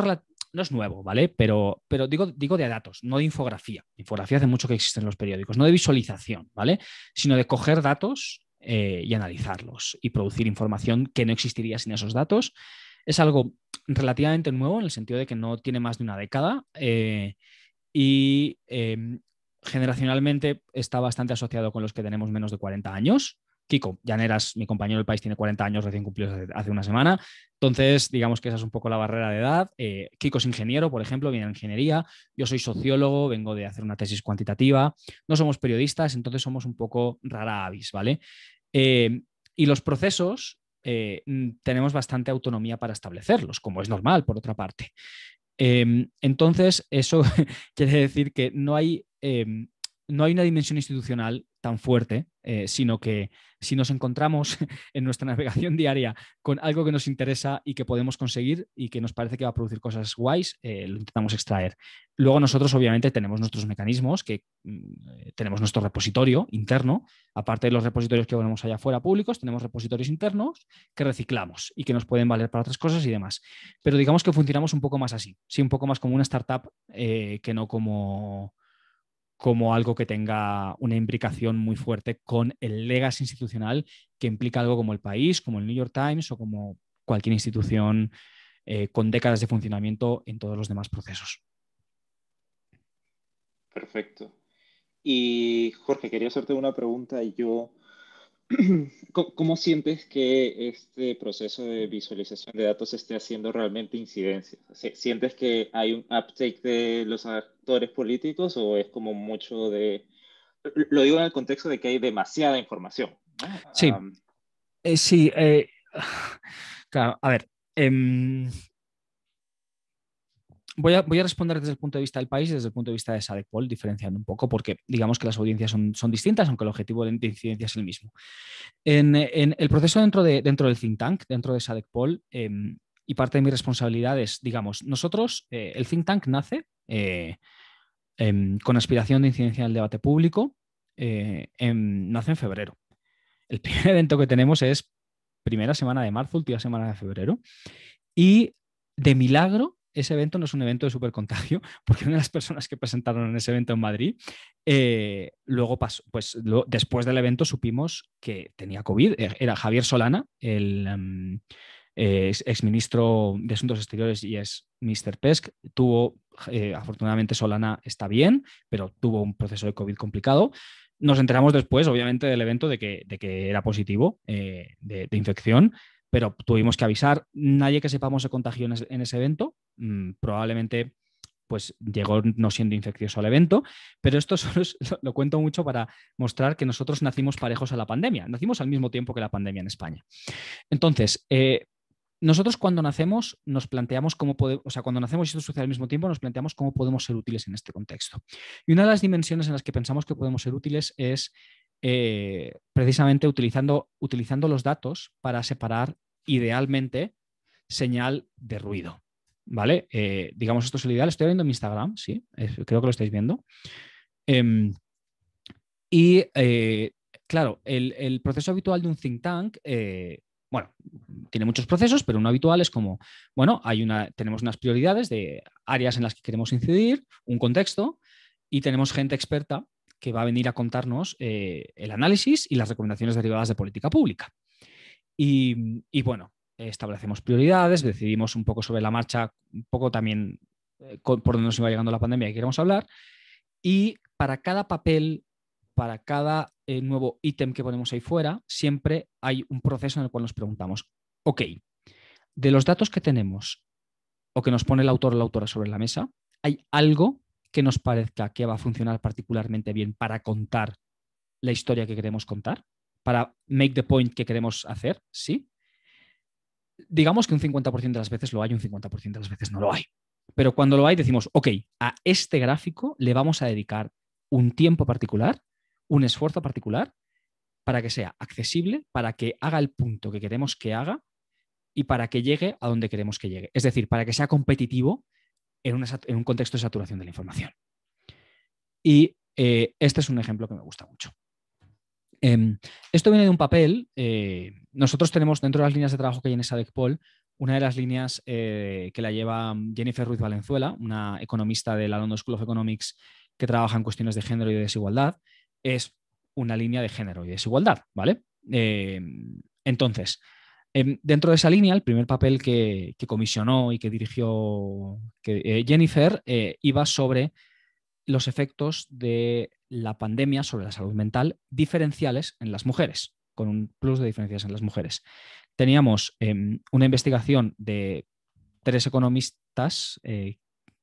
no es nuevo, ¿vale? Pero digo de datos, no de infografía. Infografía hace mucho que existen en los periódicos, no de visualización, ¿vale? Sino de coger datos y analizarlos y producir información que no existiría sin esos datos. Es algo relativamente nuevo en el sentido de que no tiene más de una década y generacionalmente está bastante asociado con los que tenemos menos de 40 años. Kiko Llaneras, mi compañero del país, tiene 40 años recién cumplidos hace una semana. Entonces, digamos que esa es un poco la barrera de edad. Kiko es ingeniero, por ejemplo, viene de ingeniería. Yo soy sociólogo, vengo de hacer una tesis cuantitativa. No somos periodistas, entonces somos un poco rara avis, ¿vale? Y los procesos tenemos bastante autonomía para establecerlos, como es normal, por otra parte. Entonces, eso quiere decir que no hay una dimensión institucional tan fuerte, sino que si nos encontramos en nuestra navegación diaria con algo que nos interesa y que podemos conseguir y que nos parece que va a producir cosas guays, lo intentamos extraer. Luego nosotros obviamente tenemos nuestros mecanismos, tenemos nuestro repositorio interno, aparte de los repositorios que ponemos allá afuera públicos, tenemos repositorios internos que reciclamos y que nos pueden valer para otras cosas y demás. Pero digamos que funcionamos un poco más así, sí, un poco más como una startup que no como algo que tenga una imbricación muy fuerte con el legacy institucional que implica algo como el País, como el New York Times o como cualquier institución con décadas de funcionamiento en todos los demás procesos. Perfecto. Y Jorge, quería hacerte una pregunta. ¿Cómo sientes que este proceso de visualización de datos esté haciendo realmente incidencia? ¿Sientes que hay un uptake de los actores políticos o es como mucho de... Lo digo en el contexto de que hay demasiada información, ¿no? Sí, sí. Claro, a ver. Voy a responder desde el punto de vista del país y desde el punto de vista de SADC-Pol, diferenciando un poco, porque digamos que las audiencias son distintas, aunque el objetivo de incidencia es el mismo. En el proceso dentro del think tank, dentro de SADC-Pol, y parte de mi responsabilidad es, digamos, nosotros, el think tank nace con aspiración de incidencia en el debate público, nace en febrero. El primer evento que tenemos es primera semana de marzo, última semana de febrero, y de milagro ese evento no es un evento de supercontagio, porque una de las personas que presentaron en ese evento en Madrid, luego pasó, pues después del evento supimos que tenía COVID. Era Javier Solana, el exministro de Asuntos Exteriores y es Mr. Pesk. Afortunadamente Solana está bien, pero tuvo un proceso de COVID complicado. Nos enteramos después, obviamente, del evento de que era positivo de infección, pero tuvimos que avisar. Nadie que sepamos se contagió en ese evento. Probablemente pues llegó no siendo infeccioso al evento, pero esto solo lo cuento mucho para mostrar que nosotros nacimos parejos a la pandemia. Nacimos al mismo tiempo que la pandemia en España. Entonces, nosotros cuando nacemos nos planteamos cómo podemos, o sea, cuando nacemos y esto sucede al mismo tiempo, nos planteamos cómo podemos ser útiles en este contexto. Y una de las dimensiones en las que pensamos que podemos ser útiles es precisamente utilizando los datos para separar idealmente señal de ruido. ¿Vale? Digamos, esto es lo ideal. Estoy viendo en mi Instagram, sí, creo que lo estáis viendo. Claro, el proceso habitual de un think tank, bueno, tiene muchos procesos, pero uno habitual es como, bueno, tenemos unas prioridades de áreas en las que queremos incidir, un contexto, y tenemos gente experta que va a venir a contarnos el análisis y las recomendaciones derivadas de política pública. Y bueno, establecemos prioridades, decidimos un poco sobre la marcha, un poco también por dónde nos iba llegando la pandemia que queremos hablar, y para cada papel, para cada nuevo ítem que ponemos ahí fuera, siempre hay un proceso en el cual nos preguntamos, ok, de los datos que tenemos o que nos pone el autor o la autora sobre la mesa, ¿hay algo que nos parezca que va a funcionar particularmente bien para contar la historia que queremos contar? Para make the point que queremos hacer, ¿sí? Digamos que un 50% de las veces lo hay, un 50% de las veces no lo hay. Pero cuando lo hay decimos, ok, a este gráfico le vamos a dedicar un tiempo particular, un esfuerzo particular, para que sea accesible, para que haga el punto que queremos que haga y para que llegue a donde queremos que llegue. Es decir, para que sea competitivo en un contexto de saturación de la información. Y este es un ejemplo que me gusta mucho. Esto viene de un papel. Nosotros tenemos dentro de las líneas de trabajo que hay en SADC-Pol, una de las líneas que la lleva Jennifer Ruiz Valenzuela, una economista de la London School of Economics que trabaja en cuestiones de género y de desigualdad, es una línea de género y desigualdad, ¿vale? Entonces, dentro de esa línea, el primer papel que comisionó y que dirigió Jennifer iba sobre los efectos de la pandemia sobre la salud mental diferenciales en las mujeres, con un plus de diferencias en las mujeres. Teníamos una investigación de 3 economistas,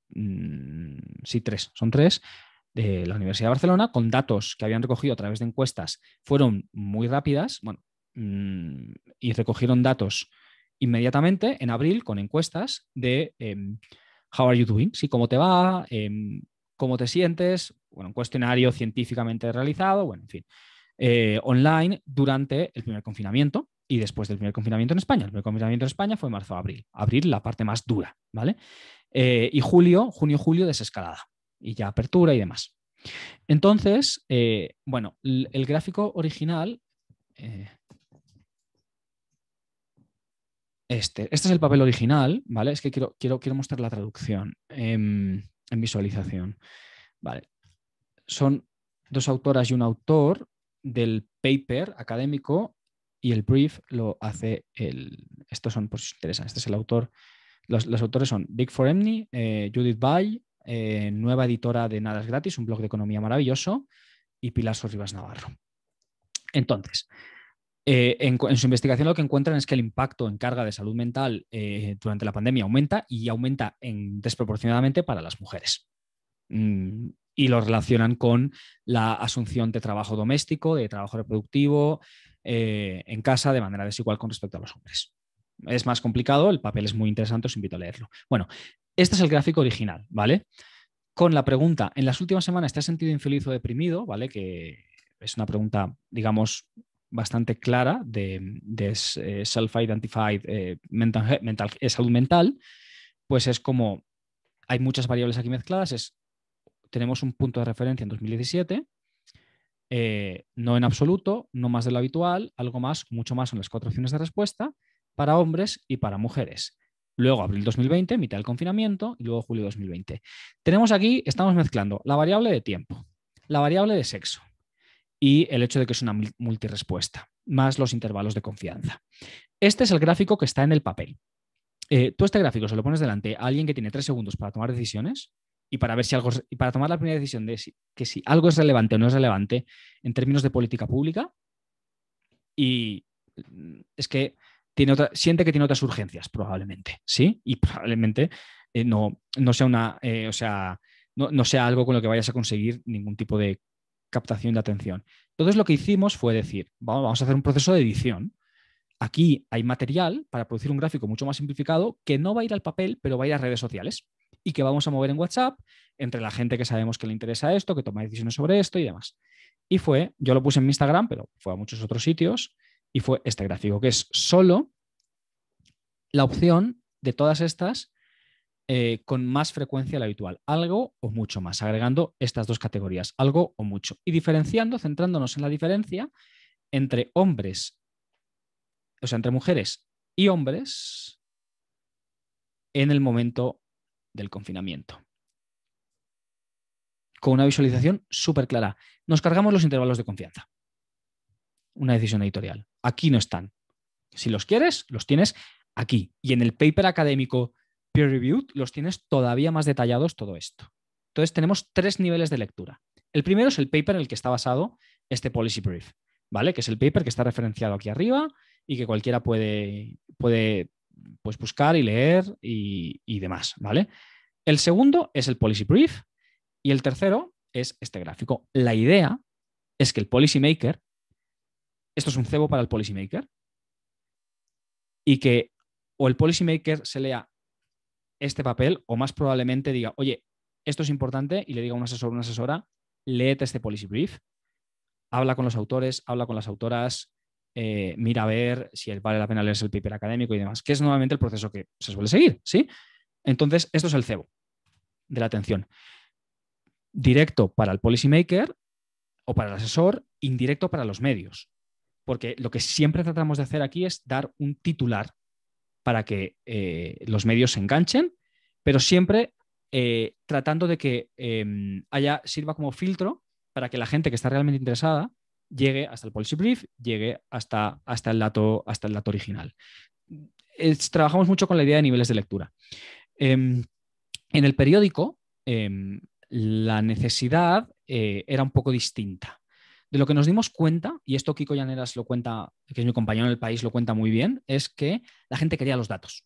sí, 3, son 3, de la Universidad de Barcelona, con datos que habían recogido a través de encuestas, fueron muy rápidas, bueno, y recogieron datos inmediatamente en abril con encuestas de How are you doing? Sí, ¿cómo te va? ¿Cómo te sientes? Bueno, un cuestionario científicamente realizado, bueno, en fin, online durante el primer confinamiento y después del primer confinamiento en España. El primer confinamiento en España fue marzo-abril. Abril, la parte más dura, ¿vale? Y junio-julio, desescalada. Y ya apertura y demás. Entonces, bueno, el gráfico original... Este es el papel original, ¿vale? Es que quiero mostrar la traducción en visualización. Vale. Son 2 autoras y un autor del paper académico y el brief lo hace estos son, pues interesantes, este es el autor. Los autores son Dick Foremny, Judith Ball, nueva editora de Nada es Gratis, un blog de economía maravilloso, y Pilar Sorribas Navarro. Entonces, en su investigación lo que encuentran es que el impacto en carga de salud mental durante la pandemia aumenta y aumenta desproporcionadamente para las mujeres. Y lo relacionan con la asunción de trabajo doméstico, de trabajo reproductivo en casa de manera desigual con respecto a los hombres. Es más complicado, el papel es muy interesante, os invito a leerlo. Bueno, este es el gráfico original, ¿vale? Con la pregunta, ¿en las últimas semanas te has sentido infeliz o deprimido? ¿Vale? Que es una pregunta, digamos, bastante clara de self-identified salud mental, pues es como hay muchas variables aquí mezcladas, tenemos un punto de referencia en 2017, no en absoluto, no más de lo habitual, algo más, mucho más son las 4 opciones de respuesta para hombres y para mujeres. Luego abril 2020, mitad del confinamiento, y luego julio 2020. Tenemos aquí, estamos mezclando la variable de tiempo, la variable de sexo y el hecho de que es una multirespuesta, más los intervalos de confianza. Este es el gráfico que está en el papel. Tú este gráfico se lo pones delante a alguien que tiene 3 segundos para tomar decisiones y para ver si algo y para tomar la primera decisión de si algo es relevante o no es relevante en términos de política pública, y es que siente que tiene otras urgencias, probablemente, ¿sí? Y probablemente no sea no sea algo con lo que vayas a conseguir ningún tipo de captación de atención. Entonces lo que hicimos fue decir, vamos a hacer un proceso de edición. Aquí hay material para producir un gráfico mucho más simplificado que no va a ir al papel, pero va a ir a redes sociales y que vamos a mover en WhatsApp entre la gente que sabemos que le interesa esto, que toma decisiones sobre esto y demás. Y yo lo puse en mi Instagram, pero fue a muchos otros sitios, y fue este gráfico, que es solo la opción de todas estas con más frecuencia de la habitual, algo o mucho más, agregando estas 2 categorías, algo o mucho, y diferenciando, centrándonos en la diferencia entre hombres, o sea, entre mujeres y hombres en el momento del confinamiento. Con una visualización súper clara. Nos cargamos los intervalos de confianza. Una decisión editorial. Aquí no están. Si los quieres, los tienes aquí. Y en el paper académico peer reviewed los tienes todavía más detallados todo esto. Entonces tenemos 3 niveles de lectura. El primero es el paper en el que está basado este policy brief, ¿vale? Que es el paper que está referenciado aquí arriba y que cualquiera puede pues, buscar y leer y demás, ¿vale? El segundo es el policy brief y el tercero es este gráfico. La idea es que el policy maker, esto es un cebo para el policy maker, y que o el policy maker se lea este papel o más probablemente diga, oye, esto es importante, y le diga a un asesor o una asesora, léete este policy brief, habla con los autores, habla con las autoras, mira a ver si vale la pena leerse el paper académico y demás, que es normalmente el proceso que se suele seguir, ¿sí? Entonces, esto es el cebo de la atención. Directo para el policymaker o para el asesor, indirecto para los medios. Porque lo que siempre tratamos de hacer aquí es dar un titular para que los medios se enganchen, pero siempre tratando de que sirva como filtro para que la gente que está realmente interesada llegue hasta el policy brief, llegue hasta el dato original. Trabajamos mucho con la idea de niveles de lectura. En el periódico, la necesidad era un poco distinta. De lo que nos dimos cuenta, y esto Kiko Llaneras lo cuenta, que es mi compañero en El País, lo cuenta muy bien, es que la gente quería los datos.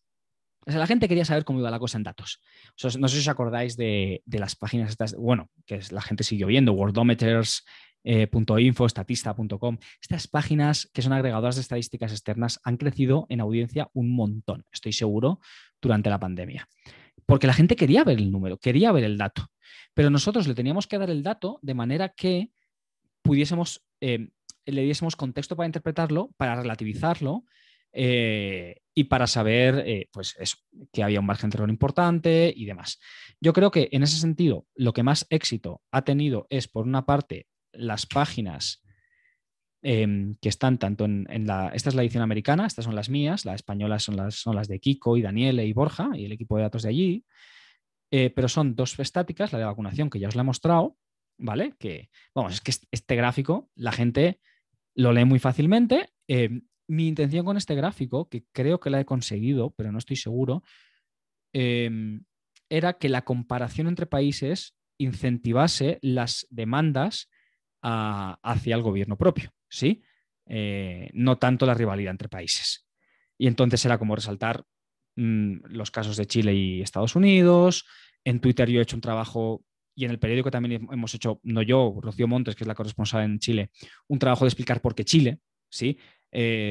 O sea, la gente quería saber cómo iba la cosa en datos. O sea, no sé si os acordáis de las páginas estas, bueno, que la gente siguió viendo, Worldometers.info, Statista.com. Estas páginas que son agregadoras de estadísticas externas han crecido en audiencia un montón, estoy seguro, durante la pandemia. Porque la gente quería ver el número, quería ver el dato. Pero nosotros le teníamos que dar el dato de manera que pudiésemos, le diésemos contexto para interpretarlo, para relativizarlo y para saber pues eso, que había un margen de error importante y demás. Yo creo que en ese sentido lo que más éxito ha tenido es, por una parte, las páginas que están tanto esta es la edición americana, estas son las mías, las españolas son las de Kiko y Daniele y Borja y el equipo de datos de allí, pero son dos estáticas, la de vacunación que ya os la he mostrado, ¿vale? Que, vamos, es que este gráfico la gente lo lee muy fácilmente. Mi intención con este gráfico, que creo que la he conseguido, pero no estoy seguro, era que la comparación entre países incentivase las demandas hacia el gobierno propio, ¿sí? No tanto la rivalidad entre países. Y entonces era como resaltar los casos de Chile y Estados Unidos. En Twitter yo he hecho un trabajo y en el periódico también hemos hecho, no yo, Rocío Montes, que es la corresponsal en Chile, un trabajo de explicar por qué Chile, ¿sí?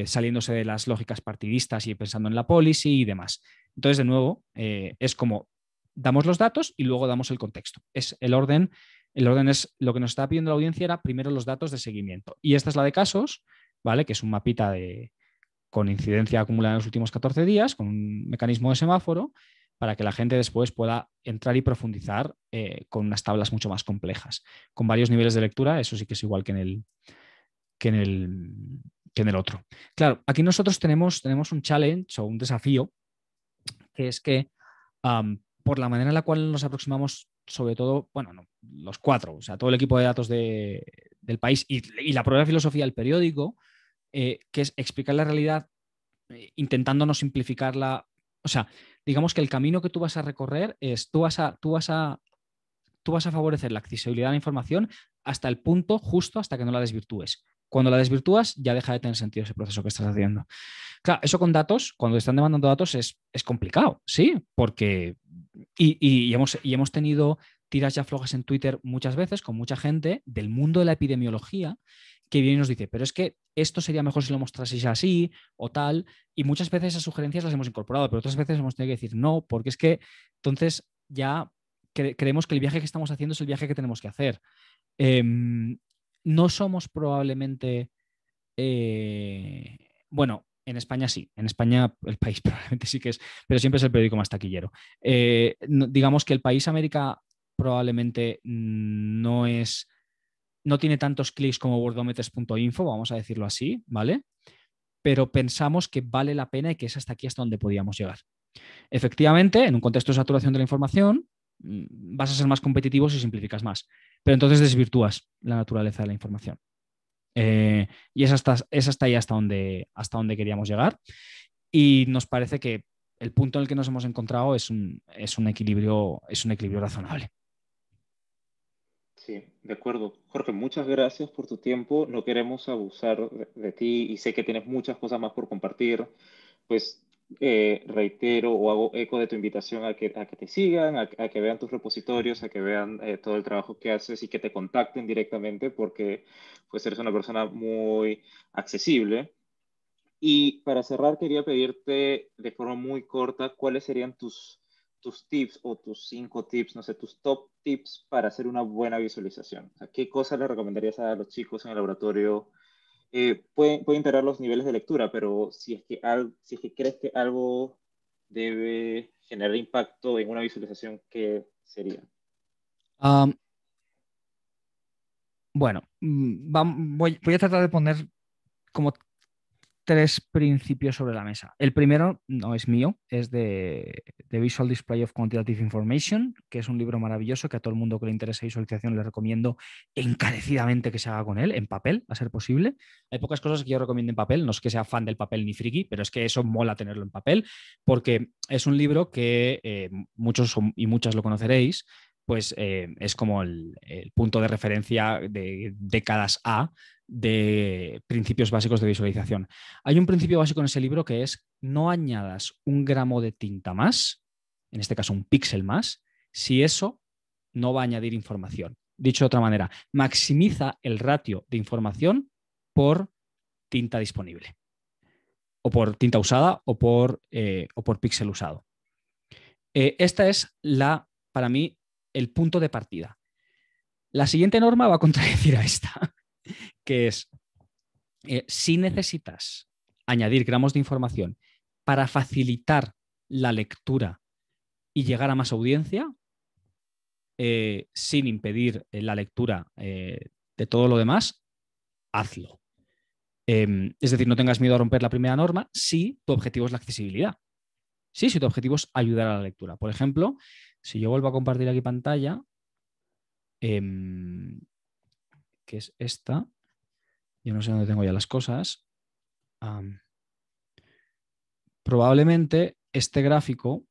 Saliéndose de las lógicas partidistas y pensando en la policy y demás. Entonces, de nuevo, es como damos los datos y luego damos el contexto. Es el orden es lo que nos está pidiendo la audiencia era primero los datos de seguimiento. Y esta es la de casos, ¿vale? Que es un mapita con incidencia acumulada en los últimos 14 días, con un mecanismo de semáforo, para que la gente después pueda entrar y profundizar con unas tablas mucho más complejas, con varios niveles de lectura. Eso sí que es igual que en el otro. Claro, aquí nosotros tenemos un challenge o un desafío, que es que por la manera en la cual nos aproximamos, sobre todo, bueno, no, los cuatro, o sea, todo el equipo de datos del país y la propia filosofía del periódico, que es explicar la realidad intentando no simplificarla. O sea, digamos que el camino que tú vas a recorrer es tú vas a favorecer la accesibilidad a la información hasta el punto justo hasta que no la desvirtúes. Cuando la desvirtúas, ya deja de tener sentido ese proceso que estás haciendo. Claro, eso con datos, cuando están demandando datos, es complicado, ¿sí? Porque. Y hemos tenido tiras ya flojas en Twitter muchas veces con mucha gente del mundo de la epidemiología que viene y nos dice, pero es que esto sería mejor si lo mostraseis así o tal. Y muchas veces esas sugerencias las hemos incorporado, pero otras veces hemos tenido que decir no, porque es que entonces ya creemos que el viaje que estamos haciendo es el viaje que tenemos que hacer. No somos probablemente, bueno, en España sí, en España el país probablemente sí que es, pero siempre es el periódico más taquillero. Digamos que el país América probablemente no tiene tantos clics como worldometers.info, vamos a decirlo así, ¿vale? Pero pensamos que vale la pena y que es hasta aquí hasta donde podíamos llegar. Efectivamente, en un contexto de saturación de la información, vas a ser más competitivo si simplificas más, pero entonces desvirtúas la naturaleza de la información. Y es hasta ahí hasta donde queríamos llegar. Y nos parece que el punto en el que nos hemos encontrado es un equilibrio razonable. Sí, de acuerdo. Jorge, muchas gracias por tu tiempo. No queremos abusar de ti y sé que tienes muchas cosas más por compartir. Pues reitero o hago eco de tu invitación a que te sigan, a que vean tus repositorios, a que vean todo el trabajo que haces y que te contacten directamente porque pues eres una persona muy accesible. Y para cerrar, quería pedirte de forma muy corta cuáles serían tus tips o tus 5 tips, no sé, tus top tips para hacer una buena visualización. O sea, ¿qué cosas le recomendarías a los chicos en el laboratorio? Pueden integrar los niveles de lectura, pero si es que crees que algo debe generar impacto en una visualización, ¿qué sería? Am, bueno, voy a tratar de poner como tres principios sobre la mesa. El primero no es mío, es de The Visual Display of Quantitative Information, que es un libro maravilloso que a todo el mundo que le interese visualización le recomiendo encarecidamente que se haga con él, en papel, a ser posible. Hay pocas cosas que yo recomiendo en papel, no es que sea fan del papel ni friki, pero es que eso mola tenerlo en papel, porque es un libro que muchos y muchas lo conoceréis, pues es como el punto de referencia de décadas A de principios básicos de visualización. Hay un principio básico en ese libro que es: no añadas un gramo de tinta más, en este caso un píxel más, si eso no va a añadir información. Dicho de otra manera, maximiza el ratio de información por tinta disponible, o por tinta usada, o por píxel usado. Esta es para mí, el punto de partida. La siguiente norma va a contradecir a esta, que es: si necesitas añadir gramos de información para facilitar la lectura y llegar a más audiencia, sin impedir la lectura de todo lo demás, hazlo. Es decir, no tengas miedo a romper la primera norma si tu objetivo es la accesibilidad. Sí, si tu objetivo es ayudar a la lectura. Por ejemplo, si yo vuelvo a compartir aquí pantalla, que es esta, yo no sé dónde tengo ya las cosas. Probablemente este gráfico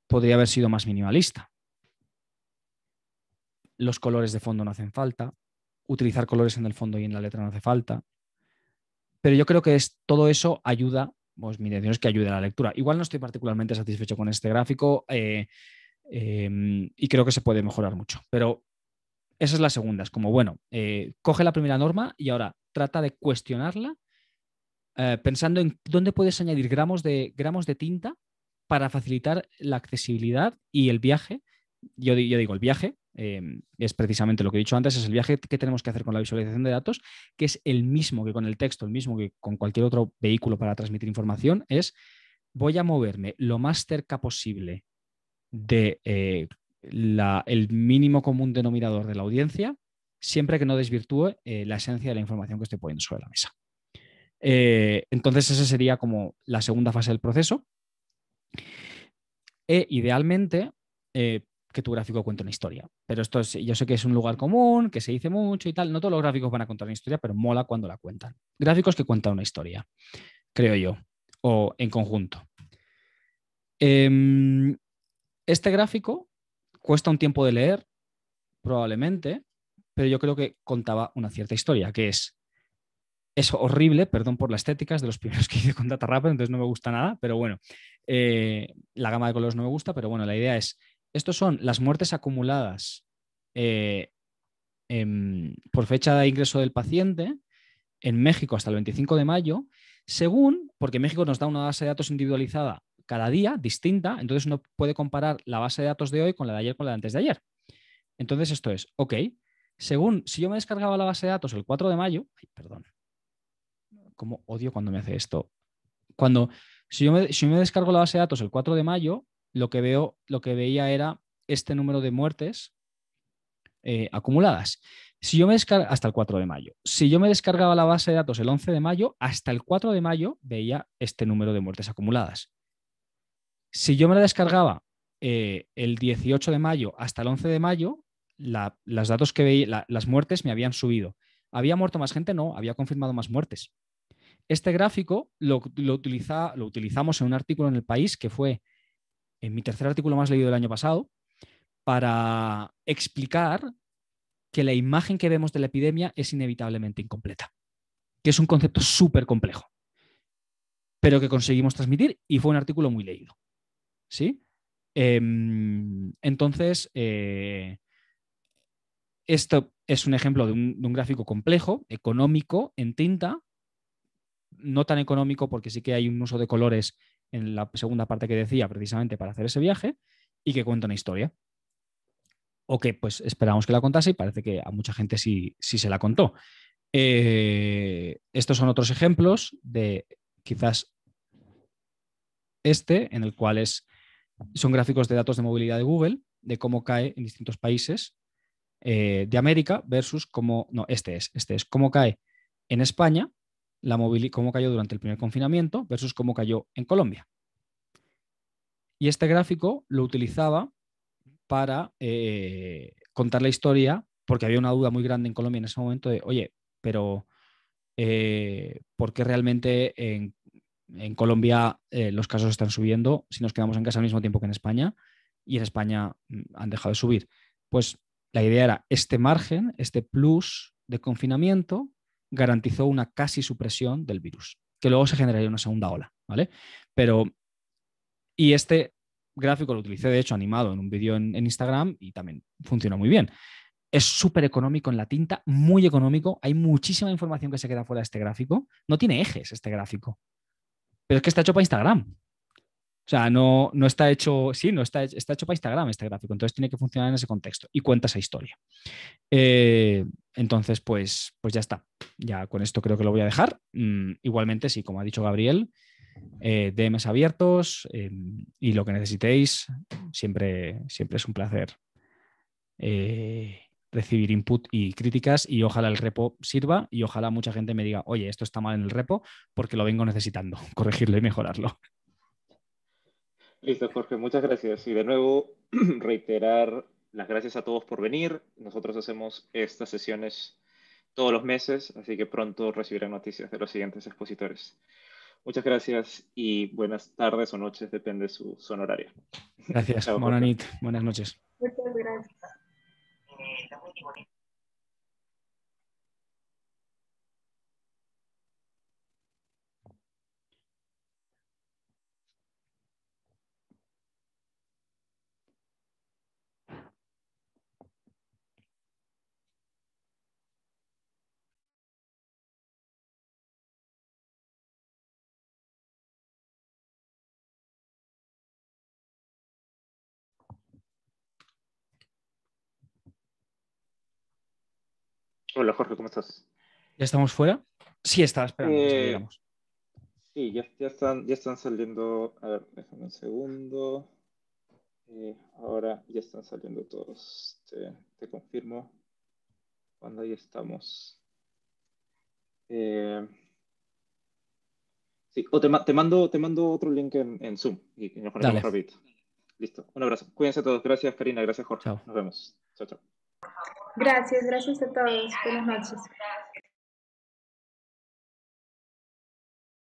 podría haber sido más minimalista. Los colores de fondo no hacen falta, utilizar colores en el fondo y en la letra no hace falta, pero yo creo que todo eso ayuda, pues mi intención es que ayude a la lectura. Igual no estoy particularmente satisfecho con este gráfico y creo que se puede mejorar mucho, pero esa es la segunda. Es como, bueno, coge la primera norma y ahora trata de cuestionarla pensando en dónde puedes añadir gramos de tinta para facilitar la accesibilidad y el viaje. Yo digo, el viaje es precisamente lo que he dicho antes, es el viaje que tenemos que hacer con la visualización de datos, que es el mismo que con el texto, el mismo que con cualquier otro vehículo para transmitir información, es: voy a moverme lo más cerca posible de el mínimo común denominador de la audiencia, siempre que no desvirtúe la esencia de la información que estoy poniendo sobre la mesa. Entonces esa sería como la segunda fase del proceso. Idealmente, que tu gráfico cuente una historia. Pero yo sé que es un lugar común, que se dice mucho y tal. No todos los gráficos van a contar una historia, pero mola cuando la cuentan. Gráficos que cuentan una historia, creo yo, o en conjunto. Este gráfico cuesta un tiempo de leer, probablemente, pero yo creo que contaba una cierta historia, que es horrible, perdón por la estética, es de los primeros que hice con Data Wrapper, entonces no me gusta nada, pero bueno, la gama de colores no me gusta, pero bueno, la idea es: estos son las muertes acumuladas por fecha de ingreso del paciente en México hasta el 25 de mayo, porque México nos da una base de datos individualizada cada día, distinta, entonces uno puede comparar la base de datos de hoy con la de ayer con la de antes de ayer. Entonces esto es, ok, si yo me descargaba la base de datos el 4 de mayo, perdón, cómo odio cuando me hace esto. Si yo me descargo la base de datos el 4 de mayo, lo que veía era este número de muertes acumuladas. Si yo me hasta el 4 de mayo. Si yo me descargaba la base de datos el 11 de mayo, hasta el 4 de mayo veía este número de muertes acumuladas. Si yo me la descargaba el 18 de mayo hasta el 11 de mayo, los datos que veía, las muertes me habían subido. ¿Había muerto más gente? No, había confirmado más muertes. Este gráfico lo utilizamos en un artículo en El País, que fue en mi tercer artículo más leído del año pasado, para explicar que la imagen que vemos de la epidemia es inevitablemente incompleta, que es un concepto súper complejo, pero que conseguimos transmitir y fue un artículo muy leído. ¿Sí? Entonces, esto es un ejemplo de un gráfico complejo, económico, en tinta, no tan económico porque sí que hay un uso de colores en la segunda parte que decía, precisamente para hacer ese viaje, y que cuenta una historia. O que pues esperamos que la contase y parece que a mucha gente sí se la contó. Estos son otros ejemplos de quizás en el cual son gráficos de datos de movilidad de Google, de cómo cae en distintos países de América versus cómo, no, este es cómo cae en España, cómo cayó durante el primer confinamiento versus cómo cayó en Colombia. Y este gráfico lo utilizaba para contar la historia, porque había una duda muy grande en Colombia en ese momento de, oye, pero ¿por qué realmente en Colombia los casos están subiendo si nos quedamos en casa al mismo tiempo que en España? Y en España han dejado de subir. Pues la idea era este margen, este plus de confinamiento garantizó una casi supresión del virus, que luego se generaría una segunda ola, ¿vale? Y este gráfico lo utilicé, de hecho, animado en un vídeo en Instagram y también funcionó muy bien. Es súper económico en la tinta, muy económico. Hay muchísima información que se queda fuera de este gráfico. No tiene ejes este gráfico, pero es que está hecho para Instagram. O sea, no está hecho, sí, no está hecho para Instagram este gráfico, entonces tiene que funcionar en ese contexto y cuenta esa historia. Entonces, pues ya está. Ya con esto creo que lo voy a dejar. Igualmente, sí, como ha dicho Gabriel, DMs abiertos y lo que necesitéis, siempre es un placer recibir input y críticas, y ojalá el repo sirva y ojalá mucha gente me diga, oye, esto está mal en el repo porque lo vengo necesitando, corregirlo y mejorarlo. Listo, Jorge, muchas gracias. Y de nuevo, reiterar las gracias a todos por venir. Nosotros hacemos estas sesiones todos los meses, así que pronto recibirán noticias de los siguientes expositores. Muchas gracias y buenas tardes o noches, depende de su zona horaria. Gracias, Chao, buenas Jorge. noches. Buenas noches. Muchas gracias. Hola, Jorge, ¿cómo estás? ¿Ya estamos fuera? Sí, estaba esperando que saliéramos. Sí, ya están saliendo. A ver, déjame un segundo. Ahora ya están saliendo todos. Te confirmo cuando ya estamos. Eh, sí, o te mando otro link en Zoom y nos conectamos Dale, rapidito. Listo. Un abrazo. Cuídense todos. Gracias, Karina. Gracias, Jorge. chao. Nos vemos. Chao, chao. Gracias a todos. Buenas noches.